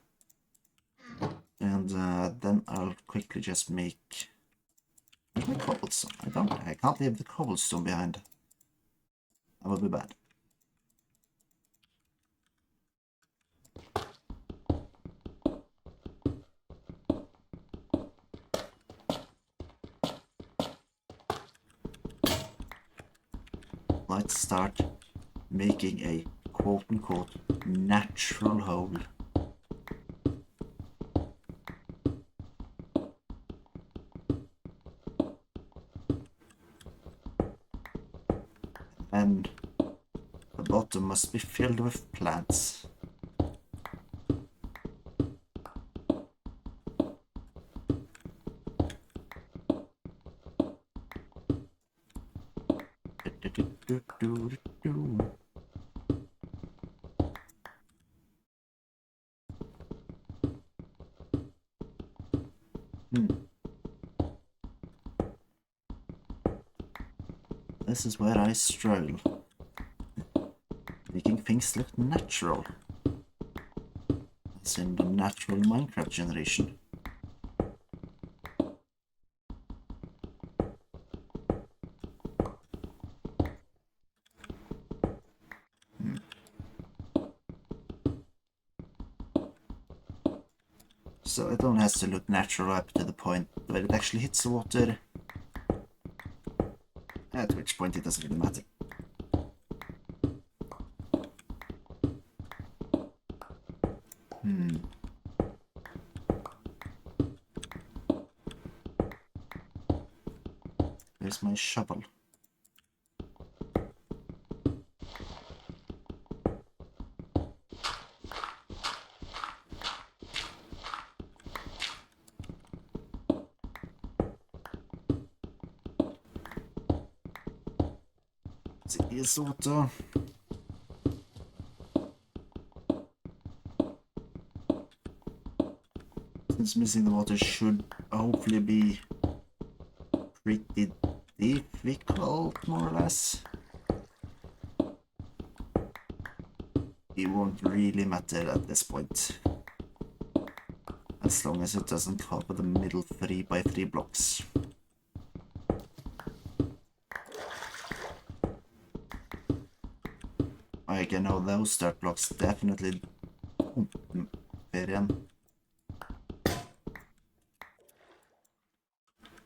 And then I'll quickly just make... Where's my cobblestone? I can't leave the cobblestone behind. That would be bad. Let's start making a quote-unquote natural hole. And the bottom must be filled with plants. This is where I struggle. Making things look natural. As in the natural Minecraft generation. So it only has to look natural up to the point where it actually hits the water. At which point it doesn't really matter. Where's my shovel? It's water. Since missing the water should hopefully be pretty difficult, more or less. It won't really matter at this point. As long as it doesn't cover the middle 3x3 blocks. Okay, no, those start blocks definitely fit in.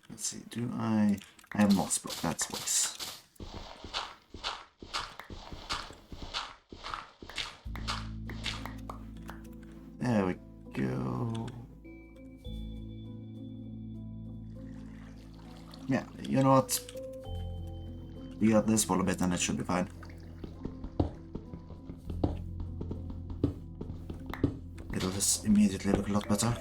Let's see, do I have moss block? That's what's. There we go. Yeah, you know what? We got this wall a bit and it should be fine. It'll just immediately look a lot better.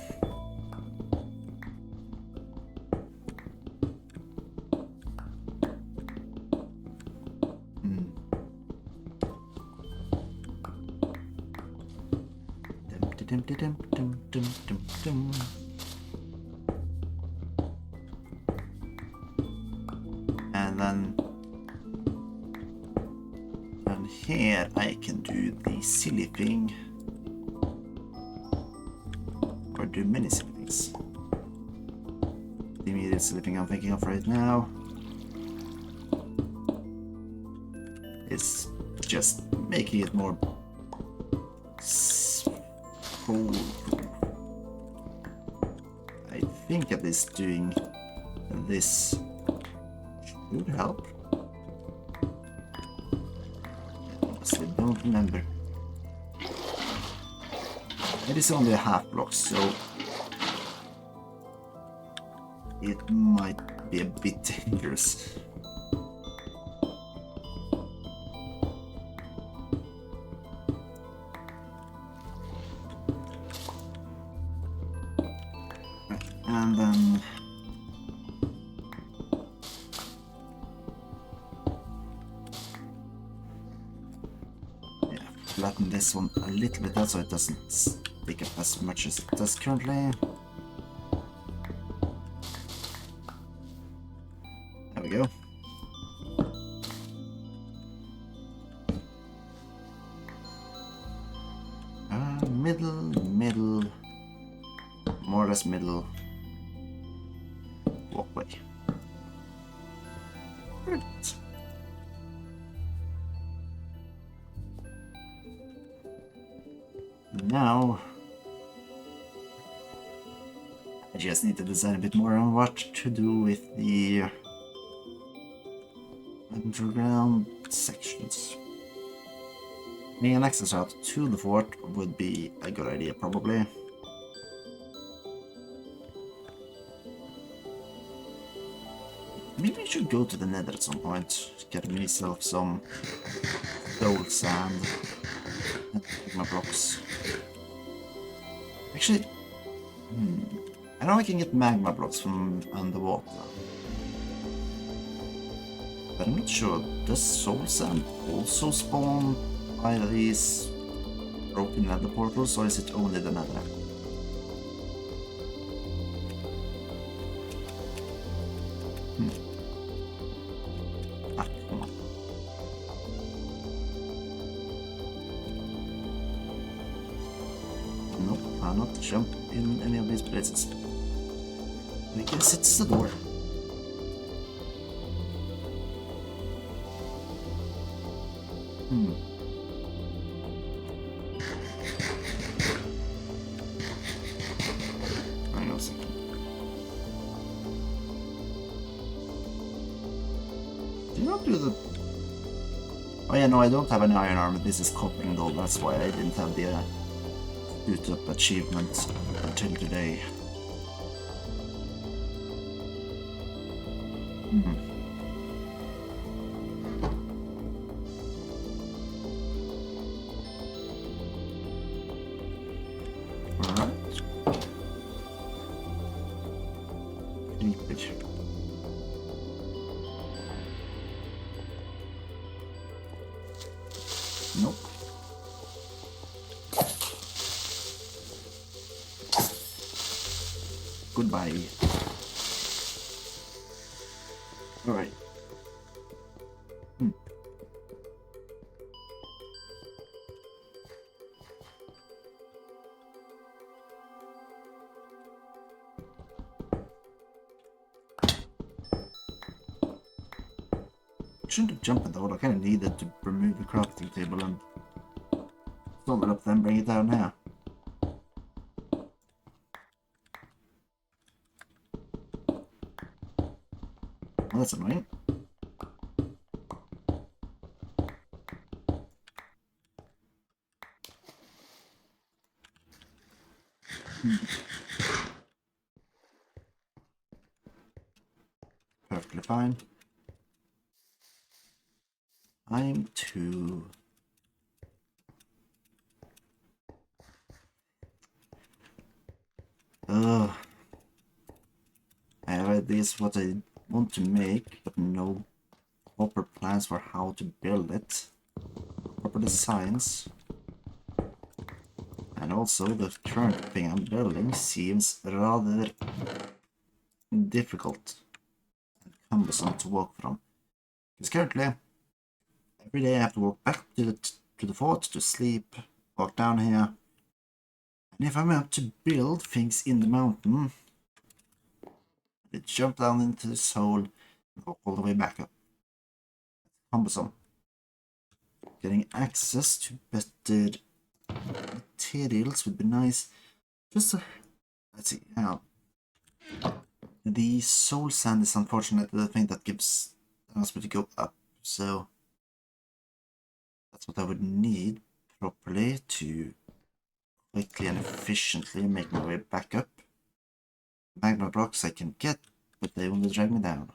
And then down here I can do the silly thing, or do many silly things. The immediate silly thing I'm thinking of right now is just making it more I think at least doing this should help. I honestly don't remember. It is only a half block, so it might be a bit dangerous. And then yeah, flatten this one a little bit out so it doesn't stick up as much as it does currently. There we go. Middle, more or less middle walkway. Right. Now I just need to decide a bit more on what to do with the underground sections. Making an access route to the fort would be a good idea, probably. Maybe I should go to the nether at some point, get myself some soul sand and magma blocks. Actually, I know I can get magma blocks from underwater, but I'm not sure. Does soul sand also spawn by these broken nether portals, or is it only the nether? Come on. Nope, I'll not jump in any of these places. I guess it's the door. Hang on a second. Do you not do the... Oh yeah, no, I don't have an iron armor. This is coppering though, that's why I didn't have the suit up achievement until today. Alright. Creepage. Nope. Goodbye. Alright. Shouldn't have jumped in the hole. I kind of needed to remove the crafting table and Double up, then bring it down here. Well, that's annoying. Perfectly fine. I'm too... Ugh. I have ideas what I want to make, but no proper plans for how to build it. Proper designs. And also, the current thing I'm building seems rather difficult and cumbersome to walk from. Because currently, every day I have to walk back to the fort to sleep, walk down here. And if I'm up to build things in the mountain, I jump down into this hole and walk all the way back up. It's cumbersome. Getting access to better materials would be nice. Just let's see, hang on. The soul sand is unfortunately the thing that allows me to go up, so that's what I would need properly to quickly and efficiently make my way back up. Magma blocks I can get, but they only drag me down.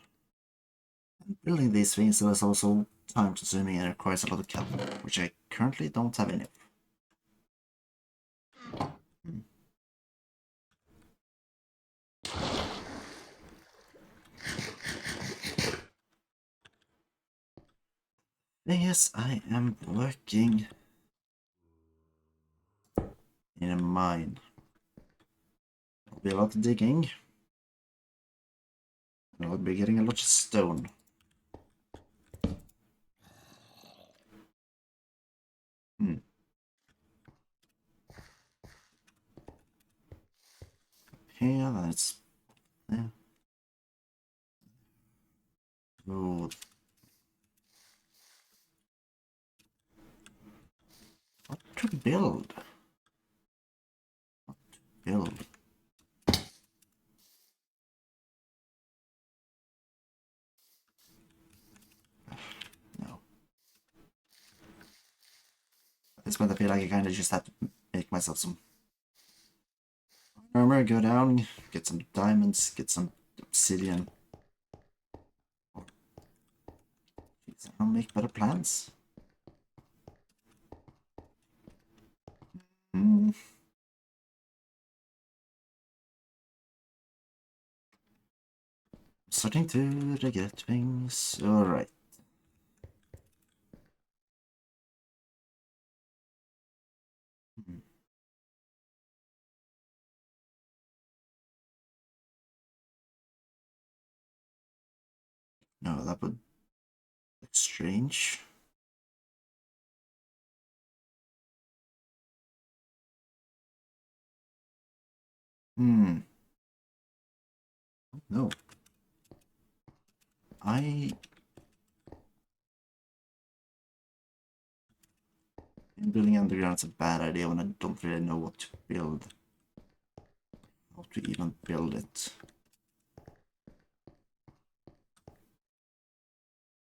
And building these things is also time consuming and requires a lot of capital, which I currently don't have any of. Thing is, I am working in a mine. There'll be a lot of digging. And I'll be getting a lot of stone. Here, that's... Yeah. Good. What to build? What to build? No. At this point I feel like I kinda just have to make myself some armor, go down, get some diamonds, get some obsidian. Jeez, I'll make better plans. Starting to regret things. Alright. No, that would look strange. No. Building underground is a bad idea when I don't really know what to build. How to even build it.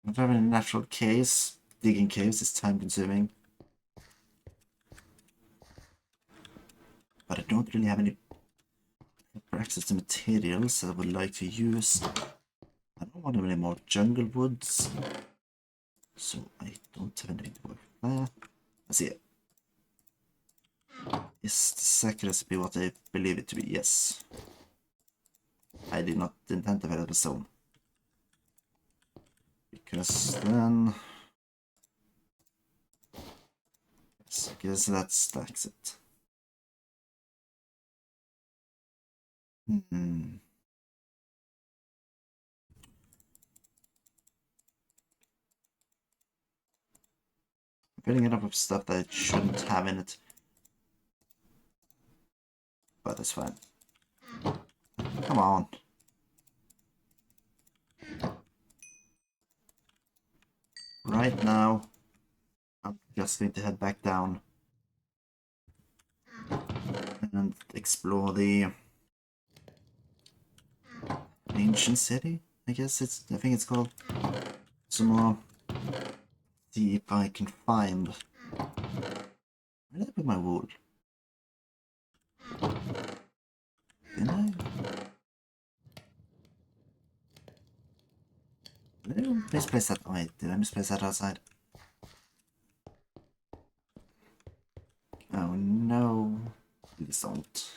Not having a natural caves. Digging caves is time consuming. But I don't really have any access to materials that I would like to use. I don't want any more jungle woods. So I don't have anything to work with there. Let's see it. Is the sack recipe what I believe it to be? Yes. I did not intend to develop a stone. Because then... Yes, I guess that stacks it. Filling it up with stuff that it shouldn't have in it. But that's fine. Come on. Right now, I'm just going to head back down and explore the ancient city, I guess I think it's called. Some more. See if I can find. Where did I put my wool? Didn't I? Did I misplace that? Wait, did I misplace that outside? Oh no. Please don't.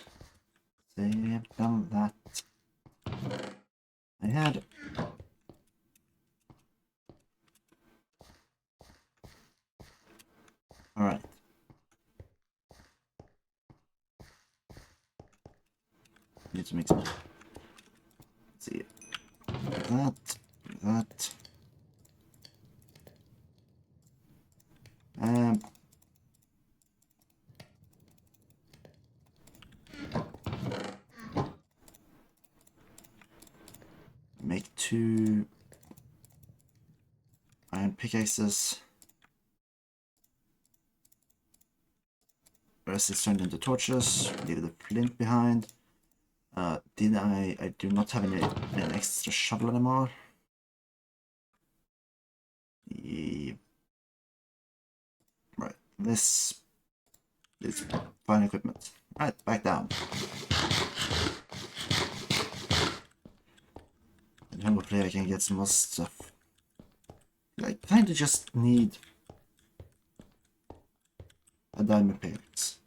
Say I've done that. I had. Alright. Need to make some. Let's see. That. Make 2 iron pickaxes. The rest is turned into torches. Leave the flint behind. I do not have an extra shovel anymore. Right, this is fine equipment. Right, back down. And hopefully I can get some more stuff. I kinda just need a diamond pickaxe.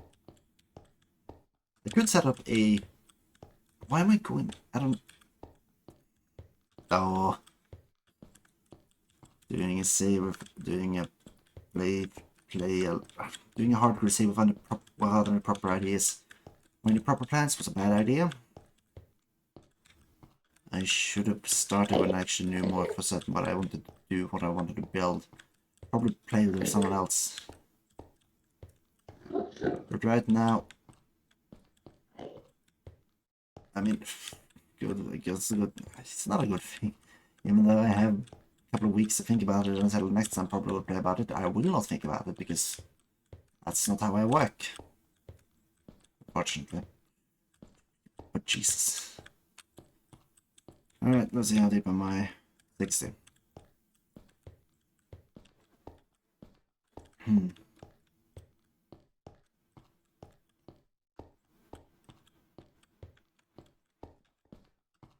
I could set up a... Why am I going? I don't... Oh. Doing a save, doing a doing a hardcore save without any proper ideas. When the proper plans was a bad idea. I should have started when I actually knew more for certain what I wanted to do, what I wanted to build. Probably play with someone else. But right now, I mean, good. I guess it's not a good thing. Even though I have a couple of weeks to think about it until next time probably will play about it, I will not think about it because that's not how I work. Unfortunately. But Jesus. Alright, let's see how deep am I. 60.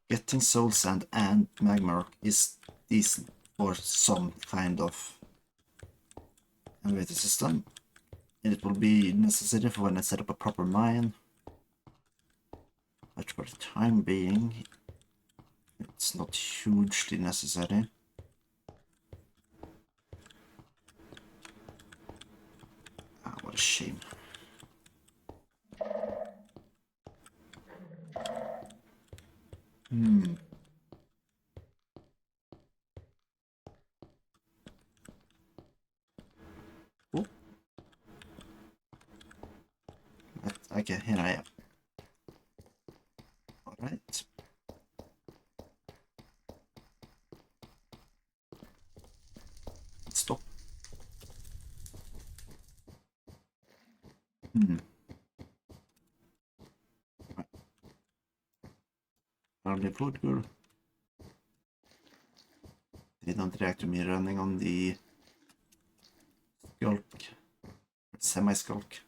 Getting soul sand and magma rock is decent for some kind of elevator system. And it will be necessary for when I set up a proper mine. But for the time being, it's not hugely necessary. Ah, what a shame. Oh. Okay, here I am. Alright. Stop. Probably food girl. They don't react to me running on the skulk. Semi-skulk.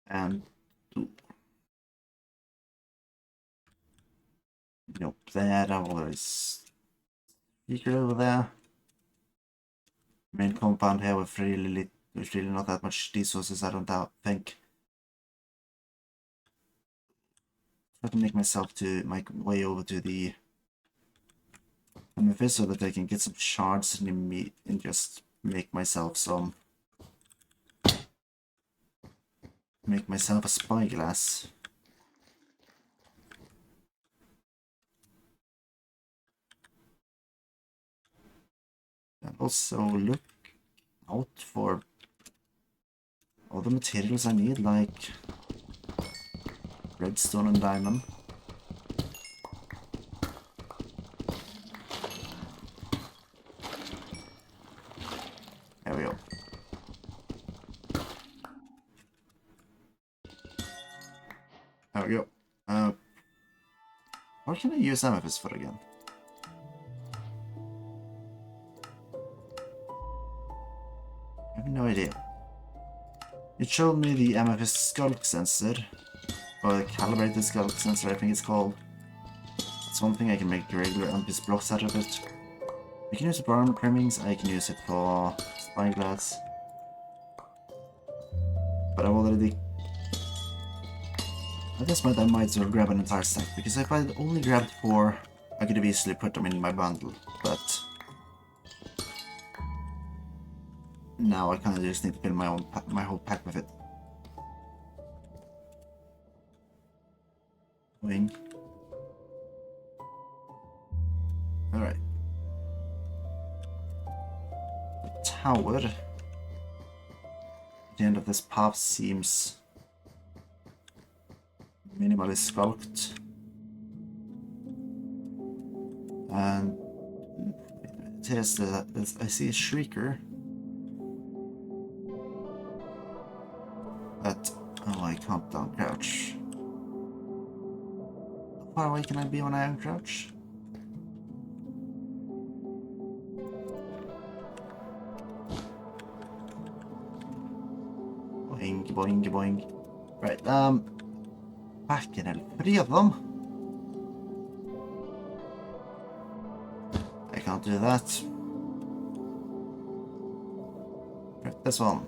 And nope, there always speaker over there. Main compound here with there's really not that much resources, I don't think. Try to make myself to my way over to the MFS so that I can get some shards in me and just make myself a spyglass. And also look out for all the materials I need, like redstone and diamond. What can I use amethyst for again? I have no idea. It showed me the amethyst sculk sensor, or the calibrated sculk sensor I think it's called. It's one thing I can make regular amethyst blocks out of it. I can use it for armor trimmings, I can use it for spyglass. But I've already... At this point I might as well grab an entire stack, because if I'd only grabbed 4, I could have easily put them in my bundle, but... Now I kinda just need to fill my whole pack with it. Wing. Alright. The tower at the end of this path seems minimally sculpted. And it is I see a shrieker. But oh, I can't down crouch. How far away can I be when I am crouch? Boing, boing, boing. Right, back in 3 of them. I can't do that. Right, this one.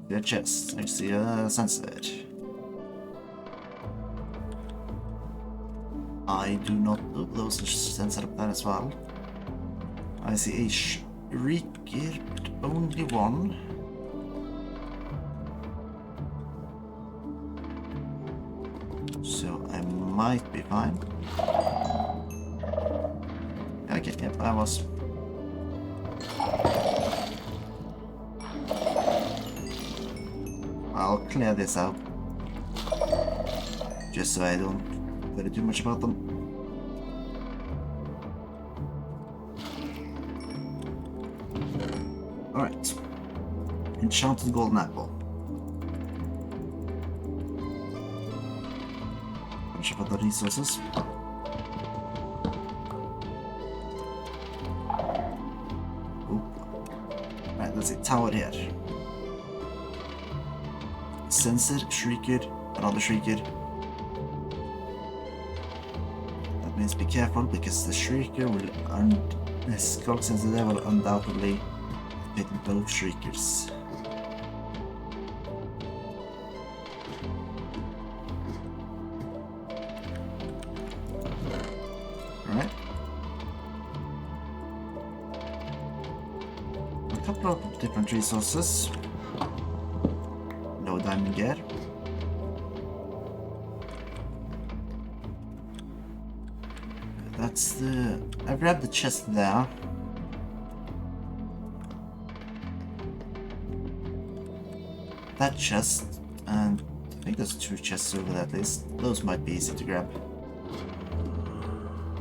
The chest. I see a sensor. I do not know those sensor up there as well. I see a shrieker, but only one. So I might be fine. Okay, yep, I was. I'll clear this out. Just so I don't worry too much about them. Alright. Enchanted golden apple. Bunch of other resources. Right, let's see. Tower here. Sensor, shrieker, another shrieker. That means be careful because the shrieker will the sculk sensor there will undoubtedly hit both shriekers. Alright. A couple of different resources. No diamond gear. That's the... I grabbed the chest there. That chest, and I think there's 2 chests over there at least. Those might be easy to grab.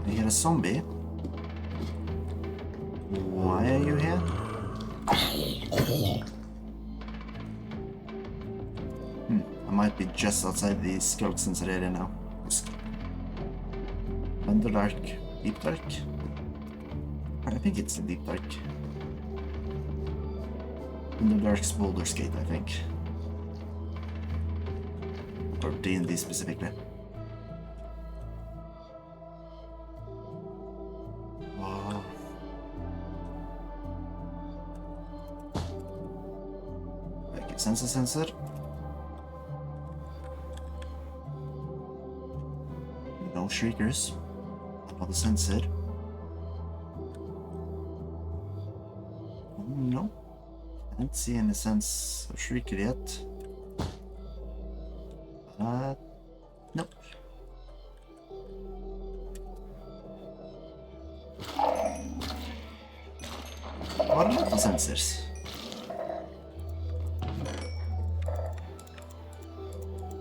I hear a zombie. Why are you here? I might be just outside the sculk sensor area now. Underdark, Deep Dark? I think it's the Deep Dark. Underdark's Baldur's Gate, I think. Or D&D specifically. Wow. Okay, sensor. No shriekers. Another sensor. No. Can't see any sense of shrieker yet. Nope. What are the sensors?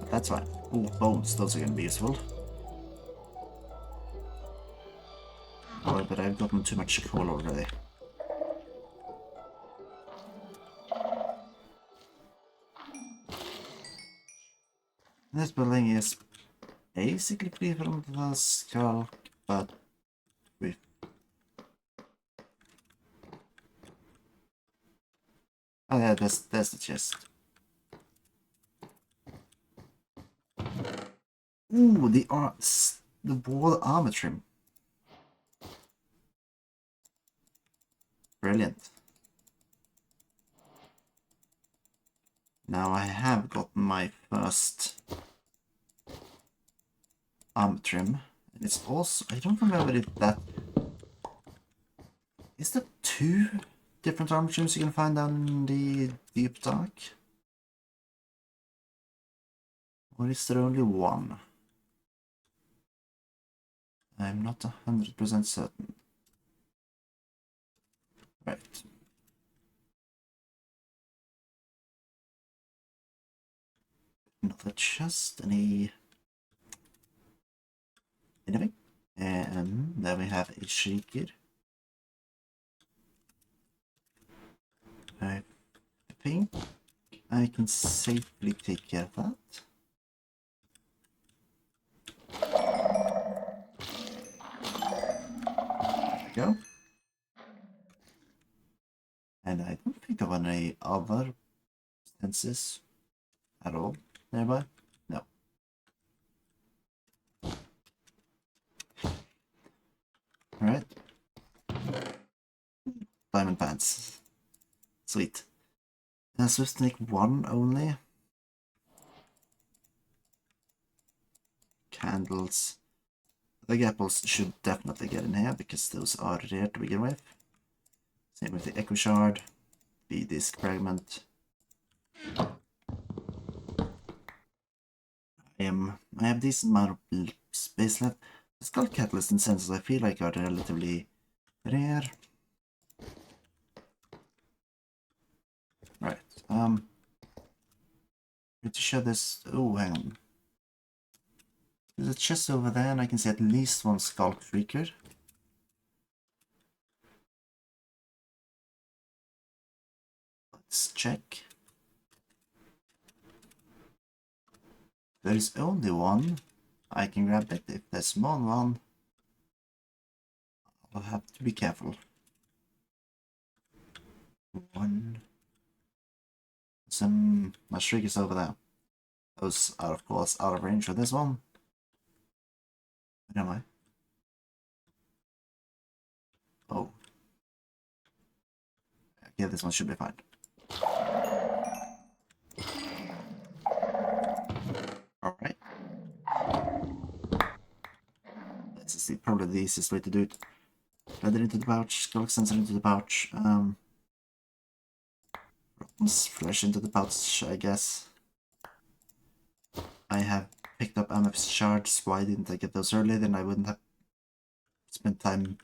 That's fine. Ooh, bones, those are gonna be useful. Oh, but I've gotten too much coal already. This building is basically free from the skull, but we... Oh yeah, that's the chest. Ooh, the wall armor trim. Brilliant. Now I have gotten my first armor trim. And it's also, I don't remember if that... Is there 2 different armor trims you can find down the Deep Dark? Or is there only 1? I'm not 100% certain. Right. Another chest, anything? And then we have a shaker. I think I can safely take care of that. There we go. And I don't think there were any other instances at all nearby. No. Alright. Diamond pants. Sweet. Swift Snake 1 only. Candles. The apples should definitely get in here because those are rare to begin with. Same with the Echo Shard, the Disc Fragment. I have decent amount of space left. The Skull Catalyst and Sensors I feel like are relatively rare. Right, pretty sure this... Oh, hang on. There's a chest over there and I can see at least 1 Skull Shrieker. Let's check. There is only 1. I can grab it. If there's more than 1, I'll have to be careful. 1. Some my shriekers over there. Those are of course out of range for this one. Where am I? Oh. Okay, this one should be fine. Alright. This is probably the easiest way to do it. Feather into the pouch, skull sensor into the pouch. Rotten's flesh into the pouch, I guess. I have picked up MF shards. Why didn't I get those earlier? Then I wouldn't have spent time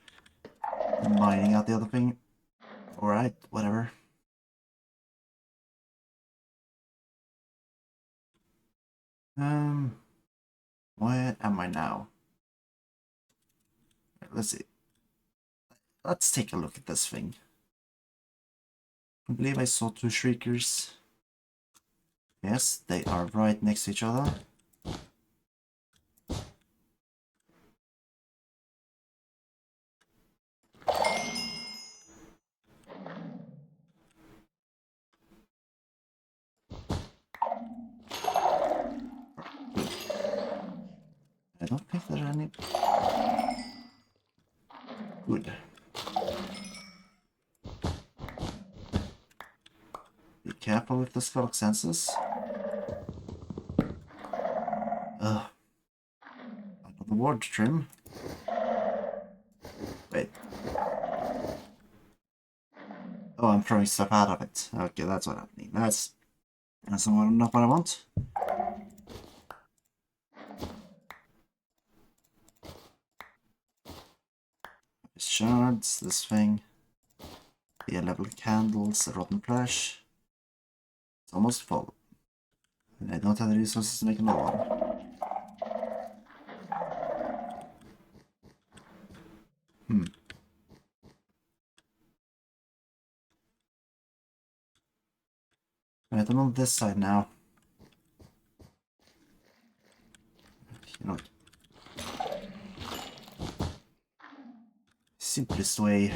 mining out the other thing. Alright, whatever. Where am I now? Let's see. Let's take a look at this thing. I believe I saw 2 shriekers. Yes, they are right next to each other. I don't think there are any... Good. Be careful with the skull senses. Another ward trim. Wait. Oh, I'm throwing stuff out of it. Okay, that's what happening. That's not what I want. Shards, this thing. The level candles, the rotten flesh. It's almost full. And I don't have the resources to make another one. Right, I'm on this side now. You know, simplest way.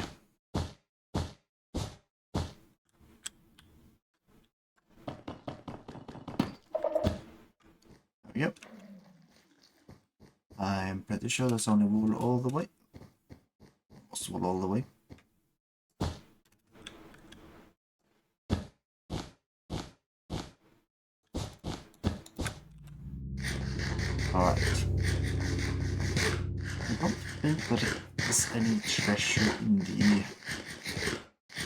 There we go. I'm pretty sure there's only wool all the way. Most wool all the way. Alright. I don't think that there's any treasure in the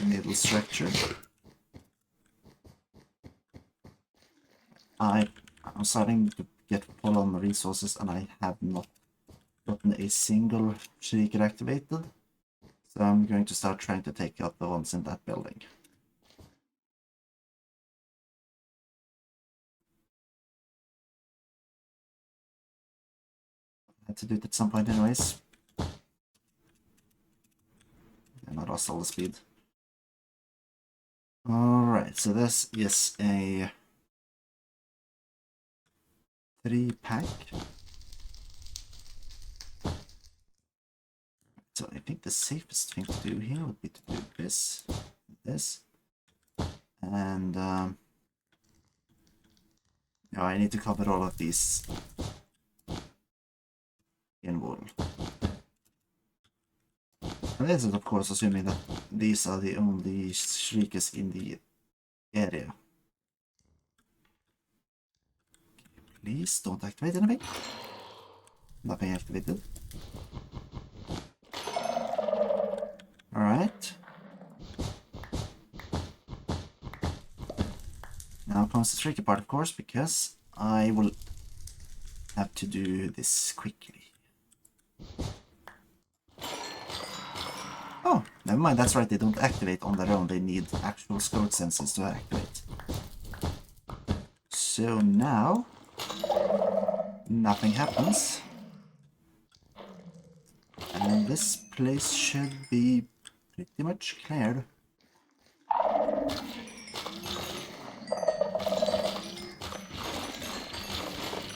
middle structure. I'm starting to get full on resources and I have not gotten a single shrieker activated. So I'm going to start trying to take out the ones in that building. I had to do it at some point anyways. And I lost all the speed. Alright, so this is a 3-pack. So I think the safest thing to do here would be to do this, and yeah, I need to cover all of these in wool. And this is of course assuming that these are the only shriekers in the area. Please don't activate anything. Nothing activated. Alright. Now comes the tricky part, of course, because I will have to do this quickly. Oh, never mind, that's right, they don't activate on their own, they need actual scout sensors to activate. So now, nothing happens. And this place should be pretty much cleared.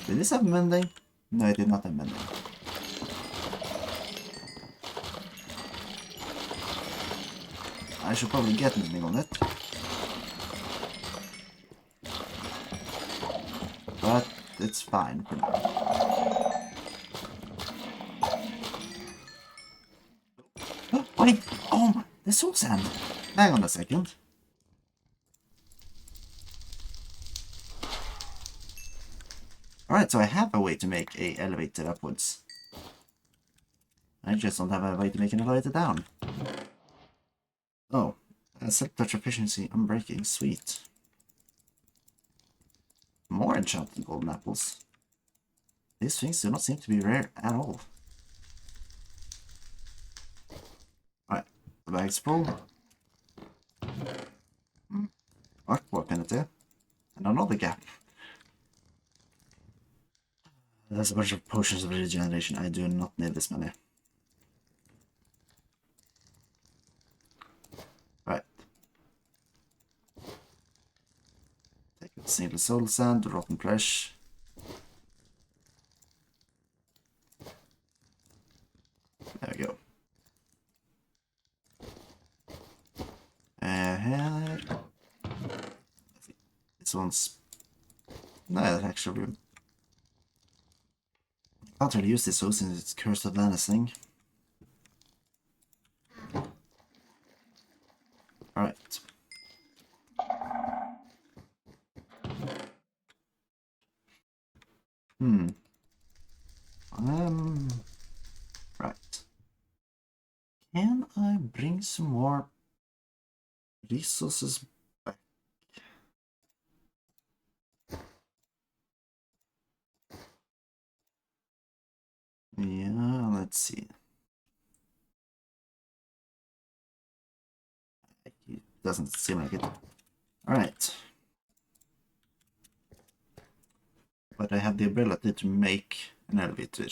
Did this have mending? No, it did not have mending. I should probably get mending on it. But it's fine for now. Oh, wait! Oh my, the soul sand! Hang on a second. Alright, so I have a way to make a elevator upwards. I just don't have a way to make an elevator down. Oh, silk touch efficiency unbreaking, sweet. More enchanted golden apples. These things do not seem to be rare at all. Alright, the bag's full. What can it do? And another gap. There's a bunch of potions of regeneration. I do not need this many. Right. Take a single soul sand, rotten flesh. There we go. Here. This one's... No, that actually... I can't really use this so since it's cursed of vanishing. Alright. Right. Can I bring some more resources back? Yeah, let's see. It doesn't seem like it. Alright. But I have the ability to make an elevator.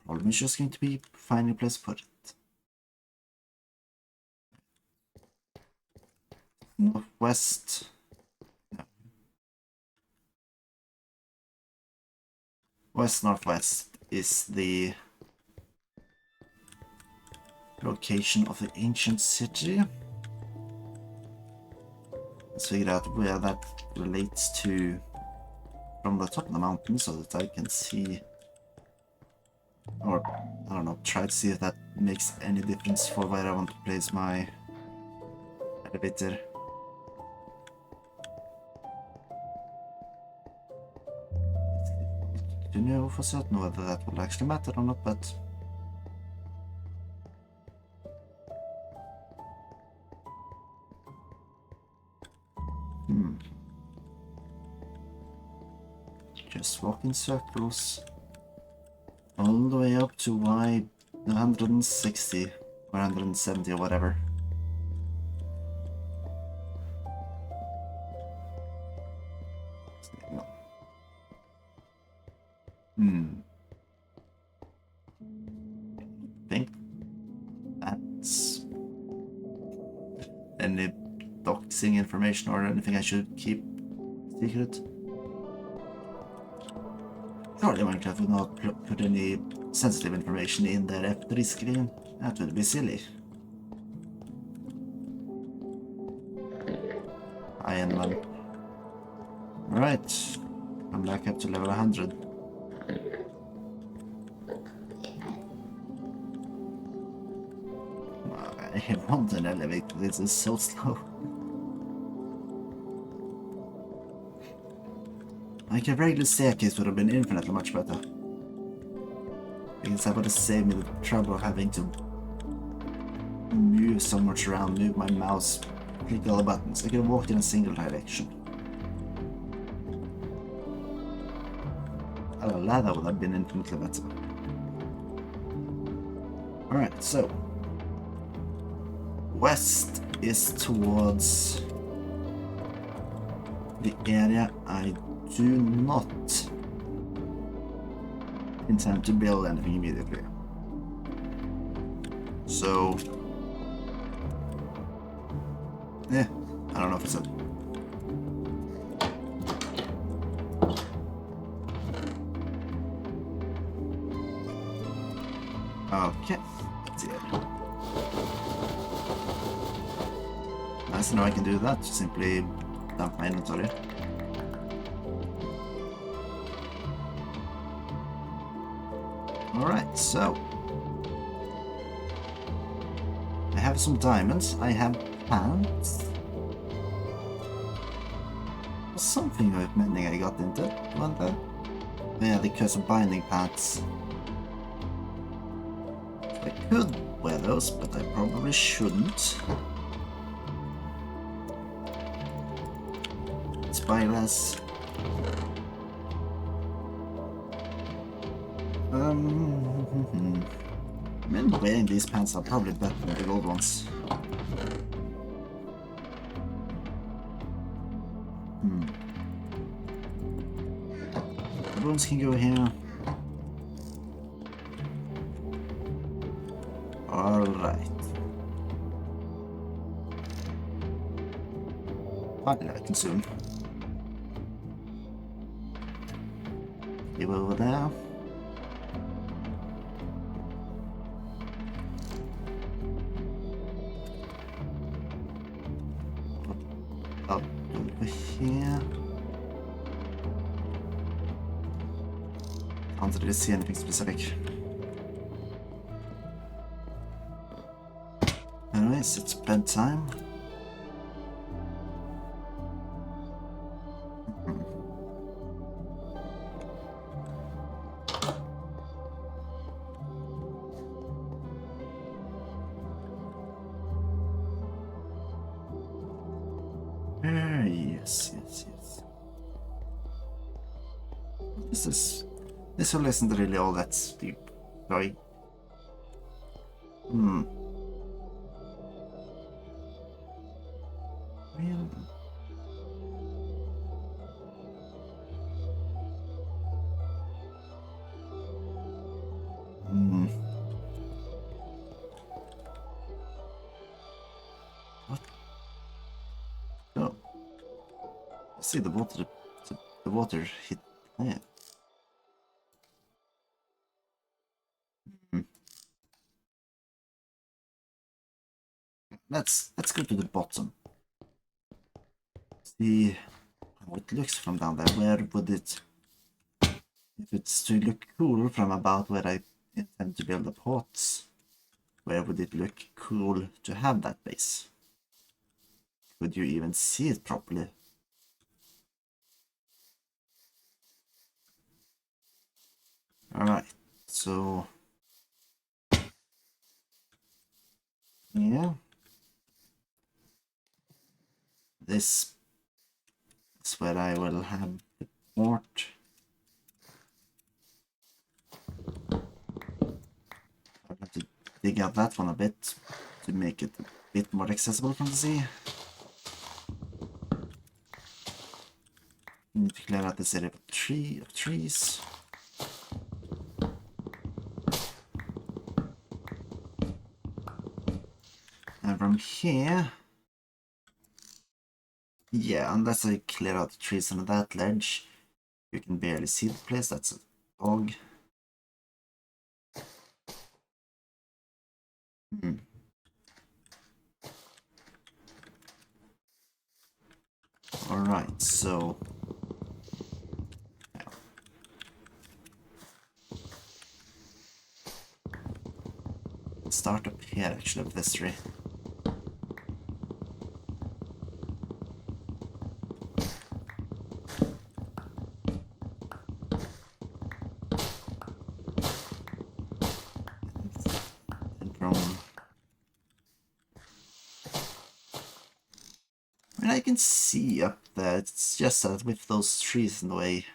Problem is just going to be finding a place to put it. Northwest. No. West-northwest is the Location of the ancient city. Let's figure out where that relates to from the top of the mountain so that I can see, or I don't know, try to see if that makes any difference for where I want to place my elevator. Do you know for certain whether that will actually matter or not, but just walk in circles all the way up to Y 160 or 170 or whatever. Think that's any doxing information or anything I should keep secret. Surely Minecraft would not put any sensitive information in their F3 screen. That would be silly. Iron Man. Right, I'm back up to level 100. I want an elevator, this is so slow. Like a regular staircase would have been infinitely much better. Because that would have saved me the trouble of having to move so much around, move my mouse, click all the buttons. I could have walked in a single direction. A ladder would have been infinitely better. Alright, so west is towards the area I do not intend to build anything immediately. So, yeah, I don't know if it's a okay, let's see it. Nice to know I can do that, simply dump my inventory. Alright, so I have some diamonds, I have pants. Something with mending I got into, wasn't there? Yeah, the curse of binding pants. I could wear those, but I probably shouldn't. Spyglass. Men wearing these pants are probably better than the gold ones. The bones can go here. Alright. Finally, I can zoom. Go over there. Up over here. Can't really see anything specific. Anyways, it's bedtime. Yes. This one isn't really all that steep. Like, Really? What? No. See the water hit there. let's go to the bottom. See how it looks from down there. Where would it... If it's to look cool from about where I intend to build the pots, where would it look cool to have that base? Could you even see it properly? Alright, so... yeah. This is where I will have the port. I'll have to dig out that one a bit to make it a bit more accessible from the sea. Need to clear out this area of trees. And from here... yeah, unless I clear out the trees on that ledge, you can barely see the place. That's a dog. Alright, so... start up here actually with this tree. And from... I mean, I can see up there, it's just that with those trees in the way.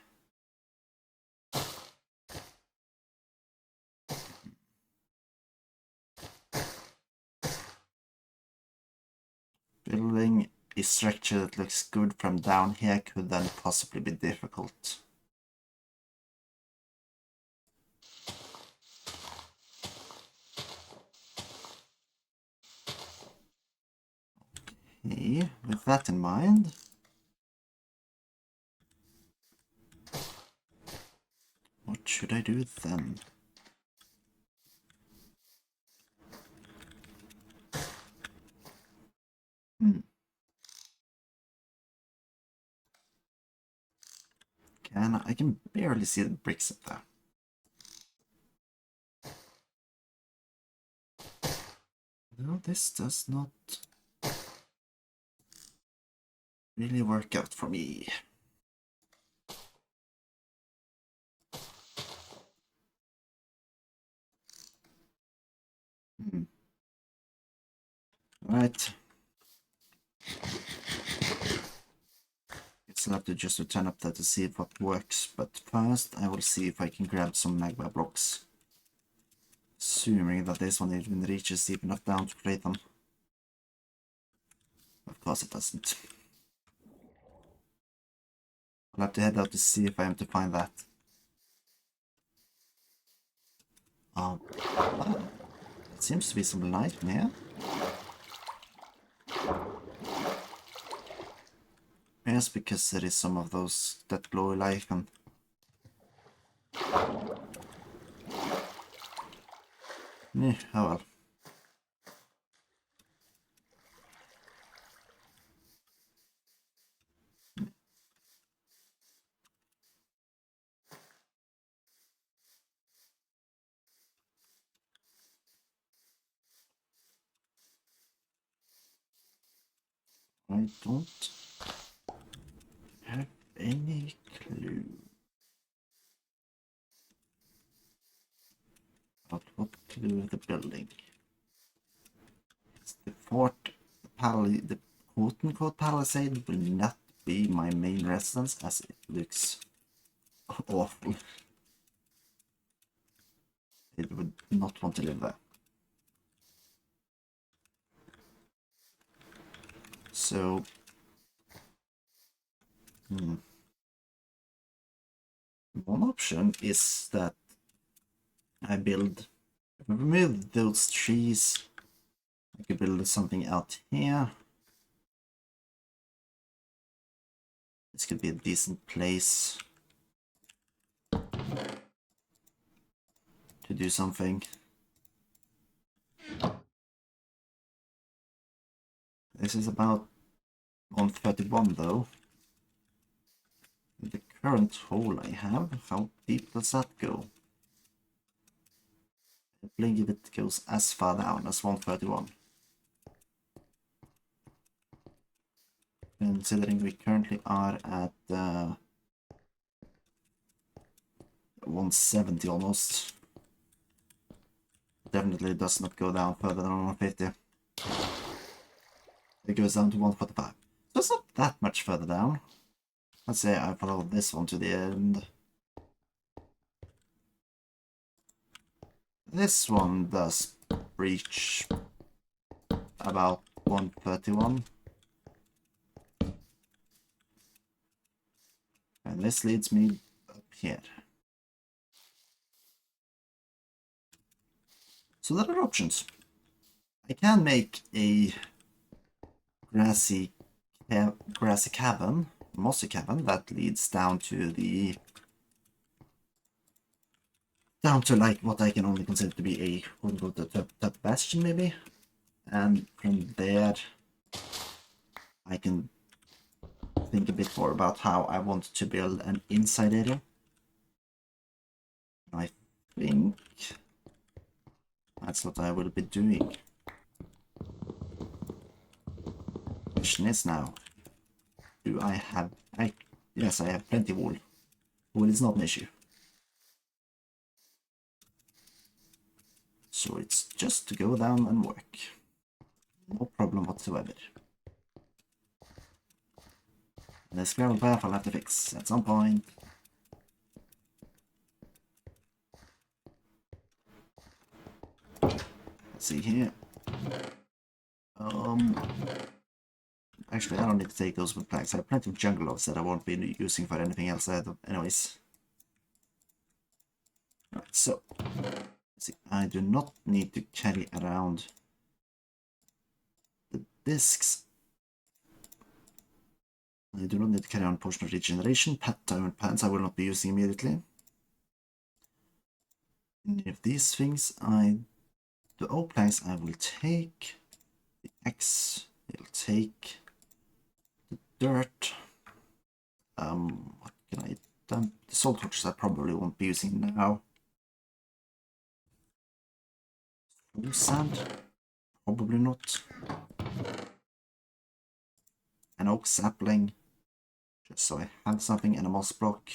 Building a structure that looks good from down here could then possibly be difficult. Okay, with that in mind, what should I do then? I can barely see the bricks up there. No, this does not really work out for me. Right. I'll have to just return up there to see if what works, but first I will see if I can grab some magma blocks. Assuming that this one even reaches deep enough down to create them. Of course it doesn't. I'll have to head out to see if I am to find that. It seems to be some light in here. Yes, because there is some of those that glowy light and... oh well. I don't have any clue about what to do with the building. It's the fort, the quote-unquote palisade will not be my main residence as it looks awful. It would not want to live there. So, one option is that I remove those trees. I could build something out here. This could be a decent place to do something. This is about 131 though. The current hole I have, how deep does that go? I believe it goes as far down as 131. Considering we currently are at 170 almost. Definitely does not go down further than 150. It goes down to 145. So it's not that much further down. Let's say I follow this one to the end. This one does reach about 131. And this leads me up here. So there are options. I can make a grassy cavern, mossy cavern that leads down to the like what I can only consider to be a top bastion maybe, and from there I can think a bit more about how I want to build an inside area. I think that's what I will be doing. Question is now, do I have... yes, I have plenty of wool. Wool is not an issue. So it's just to go down and work. No problem whatsoever. And this gravel path I'll have to fix at some point. Let's see here. Actually, I don't need to take those with planks. I have plenty of jungle logs that I won't be using for anything else anyways. Right, so see, I do not need to carry around the discs. I do not need to carry on potion of regeneration. Diamond pants I will not be using immediately. Any of these things, the oak planks I will take. The axe I'll take. The dirt. What can I dump? The salt torches I probably won't be using now. Full sand? Probably not. An oak sapling. Just so I have something in a moss block.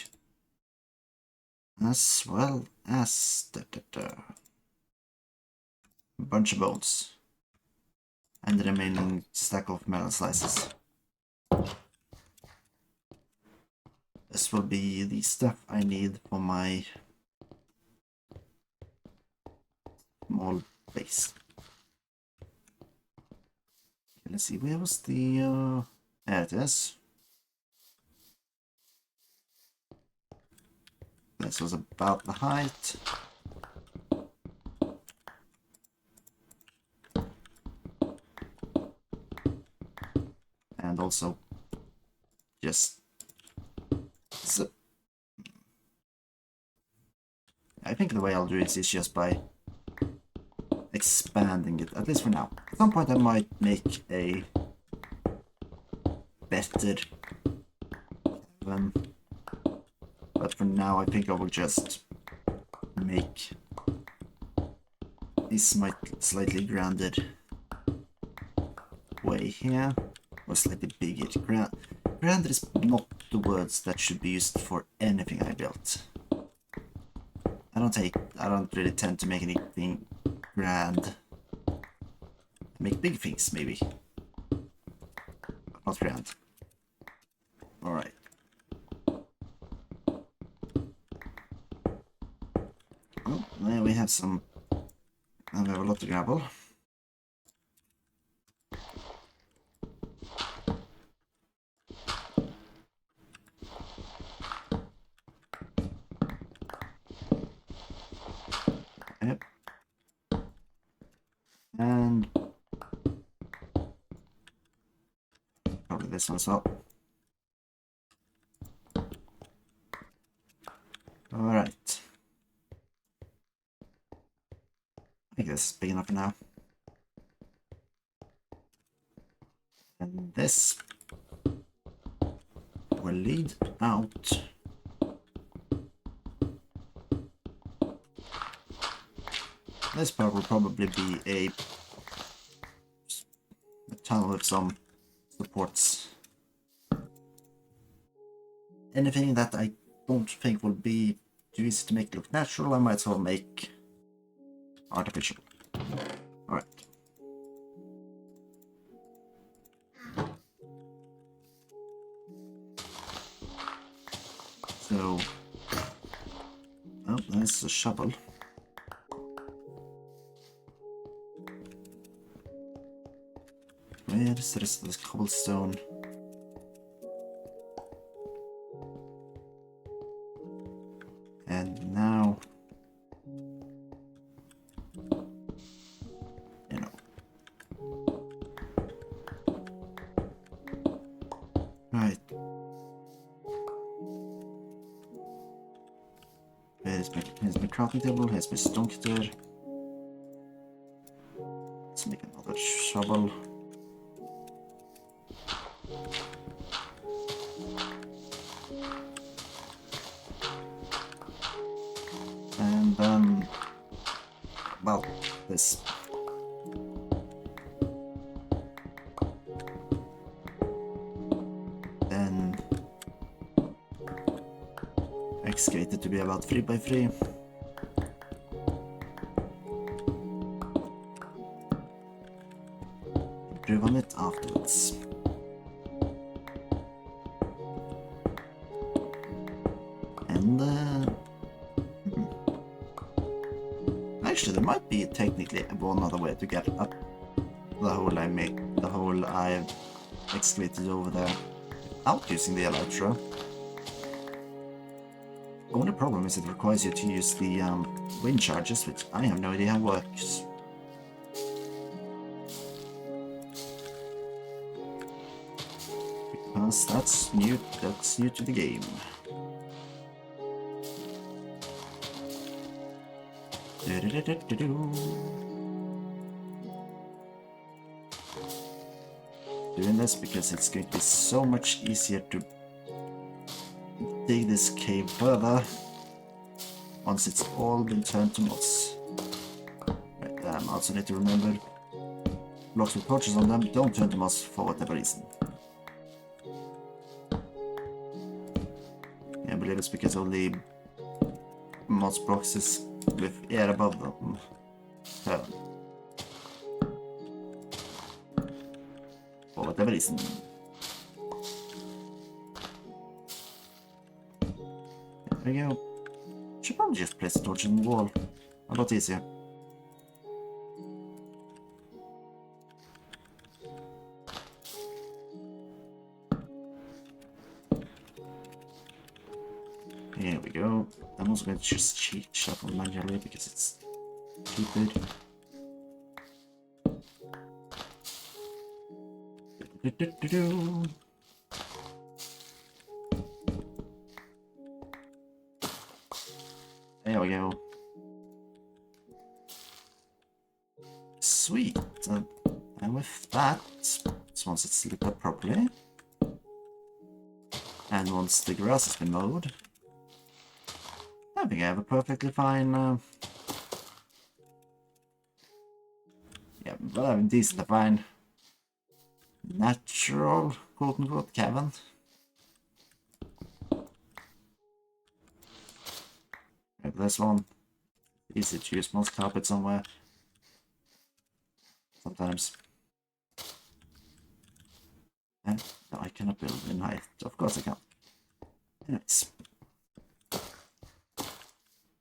As well as a bunch of bones. And the remaining stack of melon slices. This will be the stuff I need for my small base. Okay, let's see, where was the... there it is. This was about the height. And also just zip. I think the way I'll do this is just by expanding it, at least for now. At some point I might make a better one, but for now I think I will just make this slightly grander way here, or slightly bigger. Grander is not the words that should be used for anything I built. I don't really tend to make anything grand. I make big things maybe, but not grand. Alright. Well, there we have some... and we have a lot of gravel. Yep. And probably this one as well. Alright. I think this is big enough for now. this will lead out. This part will probably be a tunnel with some supports. Anything that I don't think will be too easy to make look natural, I might as well make artificial. Alright. So, oh, there's a shovel. Where is the rest of this cobblestone? And now, you know. Right. Here's my crafting table, here's my stone cutter. Let's make another shovel. And then, well, this. Then excavate it to be about 3 by 3. Improve on it afterwards. And actually, there might be technically one other way to get up the hole I made, the hole I've excavated over there, without using the elytra. The only problem is it requires you to use the wind charges, which I have no idea how works. Because that's new to the game. Doing this because it's going to be so much easier to dig this cave further once it's all been turned to moss. Right, I also need to remember blocks with torches on them don't turn to moss for whatever reason. I believe it's because only moss boxes with air above them turn. For whatever reason. There we go. Should probably just place a torch in the wall. A lot easier. Here we go. I'm also going to just cheat shuffle manually because it's stupid. There we go. Sweet. And with that, once it's lit up properly, and once the grass has been mowed, I think I have a perfectly fine, yeah, well, I have a decent fine natural, quote-unquote, cabin. Maybe this one. Easy to use moss carpet somewhere. Sometimes. And no, I cannot build in height. Of course I can. Anyways.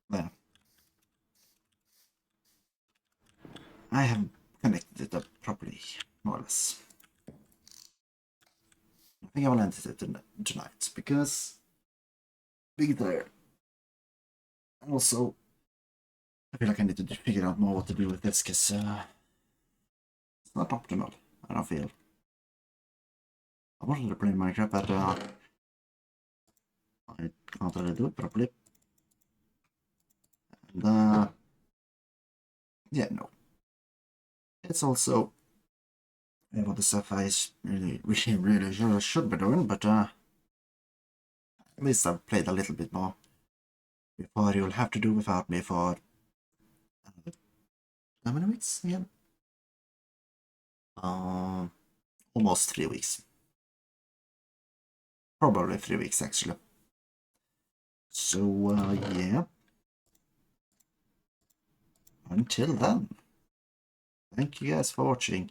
There. I have connected it up properly, more or less. I think I will end it tonight, because big there. And also, I feel like I need to figure out more what to do with this, because it's not optimal, I don't feel. I wanted to play Minecraft, but I can't really do it properly. And yeah, no. It's also what the stuff I really should be doing, but at least I've played a little bit more. Before you'll have to do without me for how many weeks again? Almost 3 weeks. Probably 3 weeks actually. So yeah. Until then, thank you guys for watching.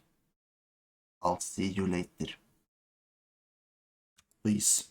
I'll see you later. Peace.